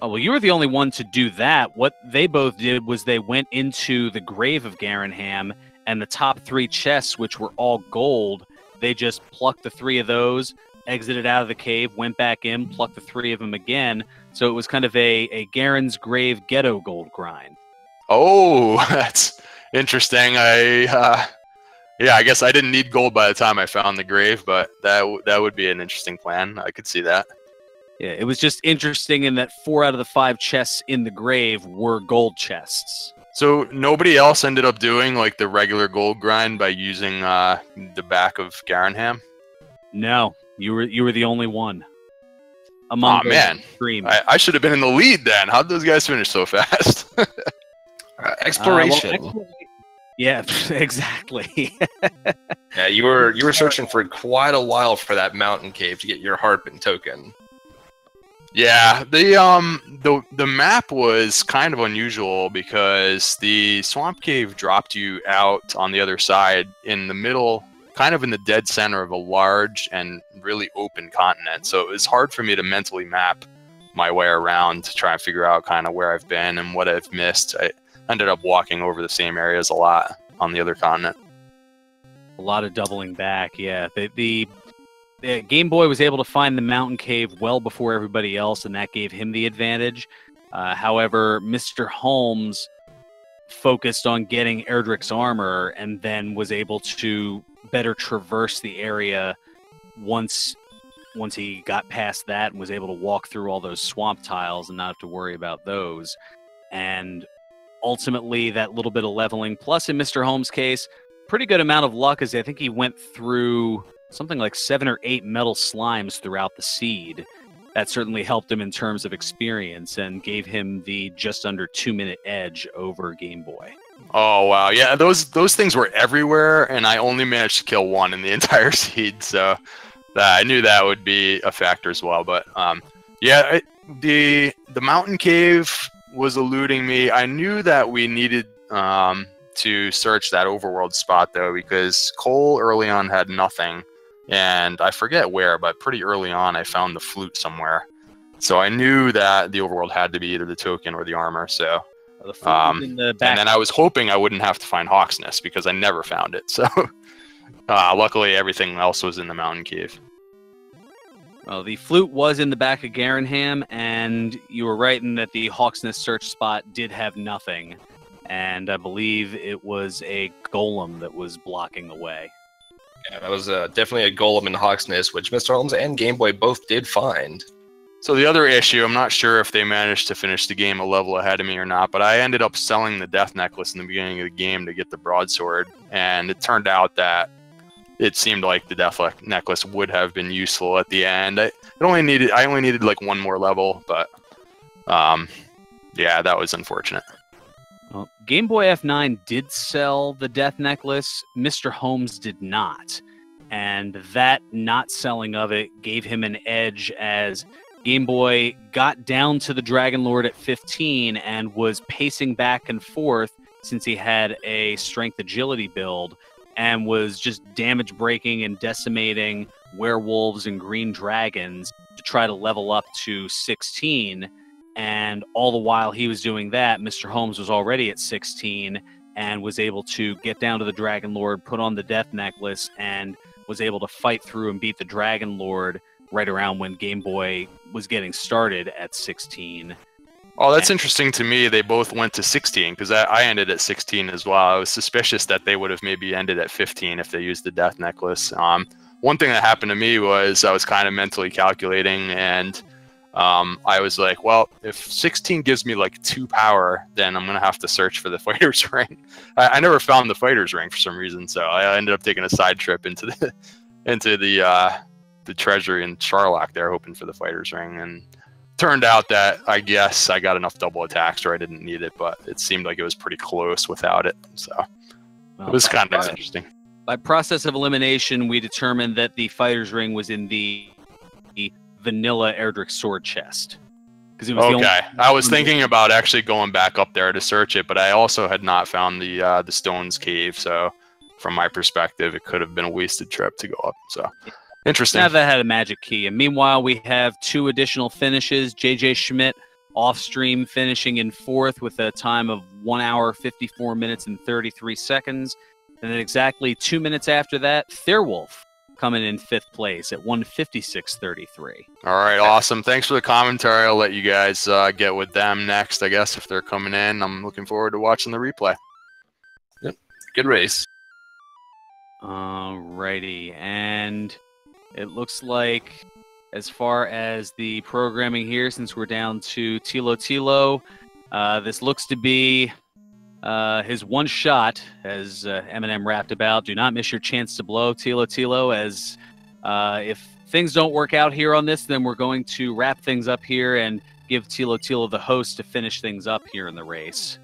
Oh, well, you were the only one to do that. What they both did was they went into the grave of Garenham, and the top 3 chests, which were all gold, they just plucked the 3 of those, exited out of the cave, went back in, plucked the 3 of them again. So it was kind of a Garen's Grave ghetto gold grind. Oh, that's interesting. Yeah, I guess I didn't need gold by the time I found the grave, but that would be an interesting plan. I could see that. Yeah, it was just interesting in that 4 out of the 5 chests in the grave were gold chests. So nobody else ended up doing like the regular gold grind by using the back of Garenham? No, you were the only one. Among man, I should have been in the lead then. How'd those guys finish so fast? Exploration. Yeah, exactly. Yeah, you were searching for quite a while for that mountain cave to get your Harpin token. Yeah, the map was kind of unusual because the swamp cave dropped you out on the other side in the middle, kind of in the dead center of a large and really open continent. So it was hard for me to mentally map my way around to try and figure out kind of where I've been and what I've missed. I ended up walking over the same areas a lot on the other continent. A lot of doubling back, yeah. The Game Boy was able to find the mountain cave well before everybody else, and that gave him the advantage. However, Mr. Holmes focused on getting Erdrick's armor and then was able to better traverse the area once he got past that and was able to walk through all those swamp tiles and not have to worry about those. And ultimately, that little bit of leveling, plus in Mr. Holmes' case, pretty good amount of luck, as I think he went through something like 7 or 8 metal slimes throughout the seed. That certainly helped him in terms of experience and gave him the just under 2-minute edge over Game Boy. Oh wow, yeah, those things were everywhere, and I only managed to kill one in the entire seed, so I knew that would be a factor as well. But yeah, the mountain cave was eluding me. I knew that we needed to search that overworld spot though, because Cole early on had nothing. And I forget where, but pretty early on, I found the flute somewhere. So I knew that the overworld had to be either the token or the armor. So, The flute was in the back. and then I was hoping I wouldn't have to find Hawk's Nest because I never found it. So, luckily, everything else was in the mountain cave. Well, the flute was in the back of Garanham, and you were right in that the Hawk's Nest search spot did have nothing. And I believe it was a golem that was blocking the way. Yeah, that was definitely a golem in Hawk's Nest, which Mr. Holmes and Game Boy both did find. So the other issue, I'm not sure if they managed to finish the game a level ahead of me or not, but I ended up selling the death necklace in the beginning of the game to get the broadsword, and it turned out that it seemed like the death necklace would have been useful at the end. I only needed like one more level, but yeah, that was unfortunate. Well, Game Boy F9 did sell the death necklace. Mr. Holmes did not. And that not selling of it gave him an edge as Game Boy got down to the Dragon Lord at 15 and was pacing back and forth since he had a strength agility build and was just damage breaking and decimating werewolves and green dragons to try to level up to 16. And all the while he was doing that, Mr. Holmes was already at 16 and was able to get down to the Dragon Lord, put on the death necklace, and was able to fight through and beat the Dragon Lord right around when Game Boy was getting started at 16. Oh, that's interesting to me. They both went to 16 because I ended at 16 as well. I was suspicious that they would have maybe ended at 15 if they used the death necklace. One thing that happened to me was I was kind of mentally calculating, and I was like, well, if 16 gives me like 2 power, then I'm going to have to search for the fighter's ring. I never found the fighter's ring for some reason, so I ended up taking a side trip into the treasury in Charlock there, hoping for the fighter's ring, and turned out that I guess I got enough double attacks where I didn't need it, but it seemed like it was pretty close without it, so it was kind of interesting. By process of elimination, we determined that the fighter's ring was in the vanilla Erdrick sword chest. It was okay. I was thinking about actually going back up there to search it, but I also had not found the Stones Cave, so from my perspective, it could have been a wasted trip to go up. So interesting. Now that had a magic key. And meanwhile, we have 2 additional finishes. JJ Schmidt off stream finishing in 4th with a time of 1 hour, 54 minutes, and 33 seconds. And then exactly 2 minutes after that, Thirwolf coming in 5th place at 1:56:33. All right, awesome. Thanks for the commentary. I'll let you guys get with them next, I guess, if they're coming in. I'm looking forward to watching the replay. Yep. Good race. Alrighty, and it looks like as far as the programming here, since we're down to Tilo, this looks to be his one shot, as Eminem rapped about. Do not miss your chance to blow, Tilo, as if things don't work out here on this, then we're going to wrap things up here and give Tilo the host to finish things up here in the race.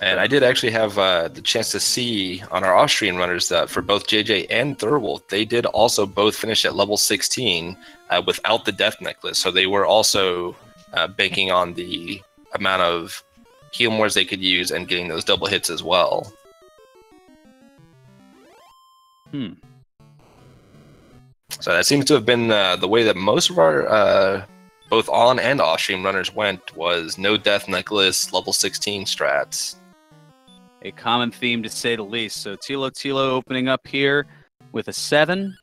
And I did actually have the chance to see on our off-stream runners that for both JJ and Thurwolf, they did also both finish at level 16 without the death necklace. So they were also banking on the amount of heal mores they could use and getting those double hits as well. So that seems to have been the way that most of our both on and off-stream runners went, was no death necklace, level 16 strats. A common theme, to say the least. So Tilo opening up here with a 7.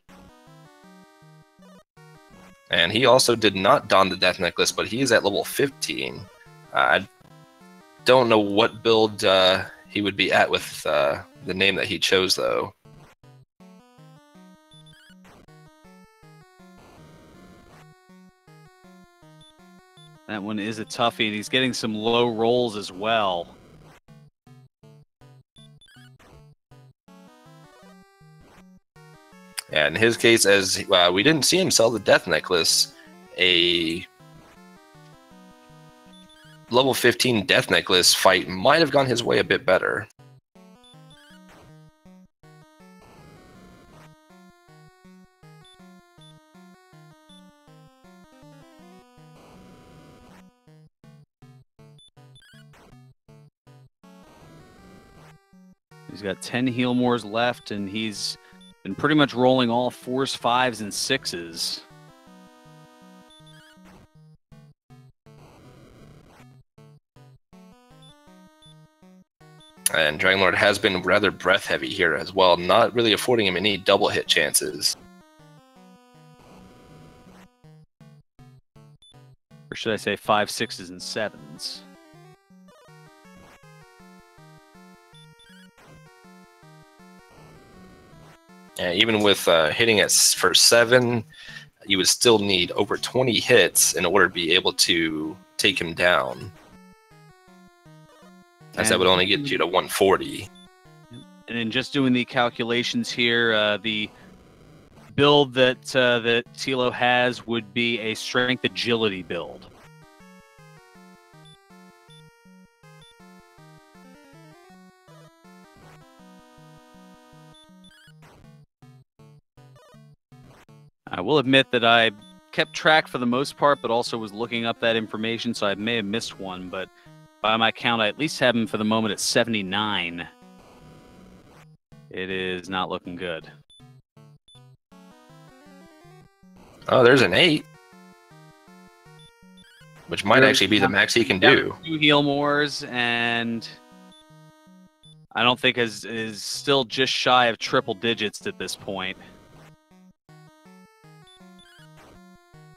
And he also did not don the death necklace, but he is at level 15. I don't know what build he would be at with the name that he chose, though. That one is a toughie, and he's getting some low rolls as well. Yeah, in his case, as we didn't see him sell the death necklace, a level 15 death necklace fight might have gone his way a bit better. He's got 10 heal mores left, and he's been pretty much rolling all 4s, 5s, and 6s. And Dragon Lord has been rather breath heavy here as well, not really affording him any double hit chances. Or should I say 5s, 6s, and 7s? Even with hitting it for 7, you would still need over 20 hits in order to be able to take him down. As that would only get you to 140. And in just doing the calculations here, the build that that Tilo has would be a strength agility build. I will admit that I kept track for the most part, but also was looking up that information, so I may have missed one, but by my count, I at least have him for the moment at 79. It is not looking good. Oh, there's an 8. Which might actually be the max he can do. 2 heal mores, and I don't think is still just shy of triple digits at this point.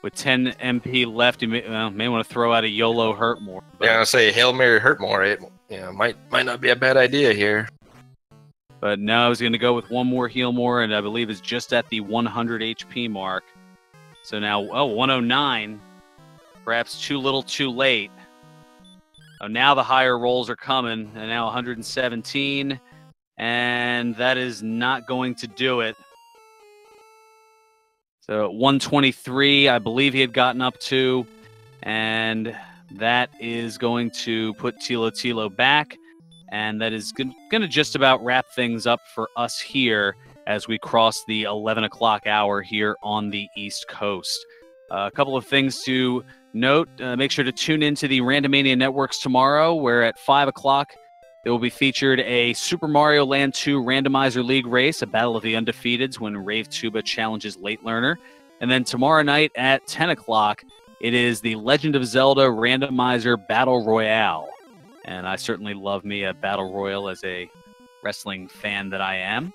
With 10 MP left, you may want to throw out a YOLO hurt more. Yeah, I'll say Hail Mary hurt more. It might not be a bad idea here. But now he's going to go with one more heal more, and I believe is just at the 100 HP mark. So now, 109. Perhaps too little, too late. Oh, now the higher rolls are coming, and now 117, and that is not going to do it. So 123, I believe he had gotten up to, and that is going to put Tilo back, and that is going to just about wrap things up for us here as we cross the 11 o'clock hour here on the East Coast. A couple of things to note. Make sure to tune into the Randomania Networks tomorrow, where at 5 o'clock there will be featured a Super Mario Land 2 Randomizer League race, a battle of the undefeateds when Rave Tuba challenges Late Learner. And then tomorrow night at 10 o'clock, it is the Legend of Zelda Randomizer Battle Royale. And I certainly love me a Battle Royale as a wrestling fan that I am.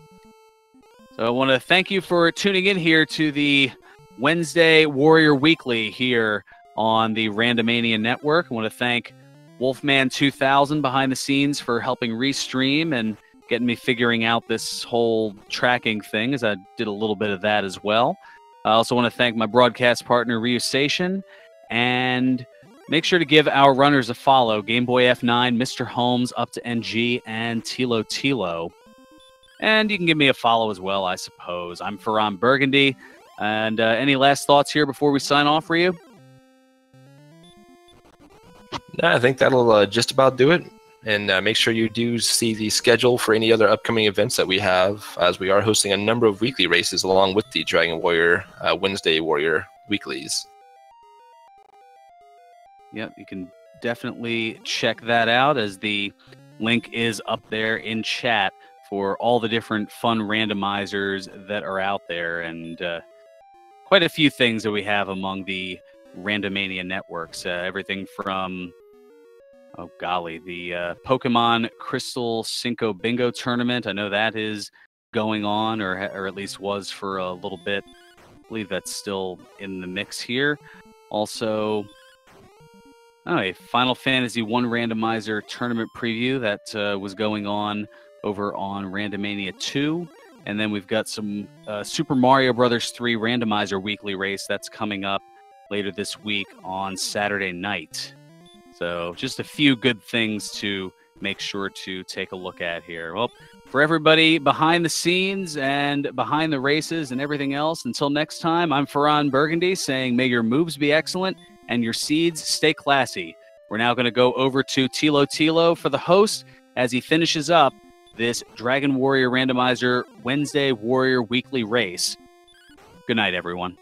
So I want to thank you for tuning in here to the Wednesday Warrior Weekly here on the Randomania Network. I want to thank Wolfman 2000 behind the scenes for helping restream and getting me figuring out this whole tracking thing, as I did a little bit of that as well. I also want to thank my broadcast partner, Ryu Station, and make sure to give our runners a follow, Game Boy F9, Mr. Holmes, Up to NG, and Tilo. And you can give me a follow as well, I suppose. I'm Ferran Burgundy. And any last thoughts here before we sign off, Ryu? No, I think that'll just about do it. And make sure you do see the schedule for any other upcoming events that we have, as we are hosting a number of weekly races along with the Dragon Warrior Wednesday Warrior weeklies. Yep, you can definitely check that out, as the link is up there in chat for all the different fun randomizers that are out there, and quite a few things that we have among the Randomania networks. Everything from, oh golly, the Pokemon Crystal Cinco Bingo Tournament. I know that is going on, or at least was for a little bit. I believe that's still in the mix here. Also, a Final Fantasy 1 randomizer tournament preview that was going on over on Randomania 2. And then we've got some Super Mario Brothers 3 randomizer weekly race that's coming up later this week on Saturday night. So just a few good things to make sure to take a look at here. Well, for everybody behind the scenes and behind the races and everything else, until next time, I'm Farhan Burgundy saying may your moves be excellent and your seeds stay classy. We're now going to go over to Tilo for the host as he finishes up this Dragon Warrior Randomizer Wednesday Warrior Weekly Race. Good night, everyone.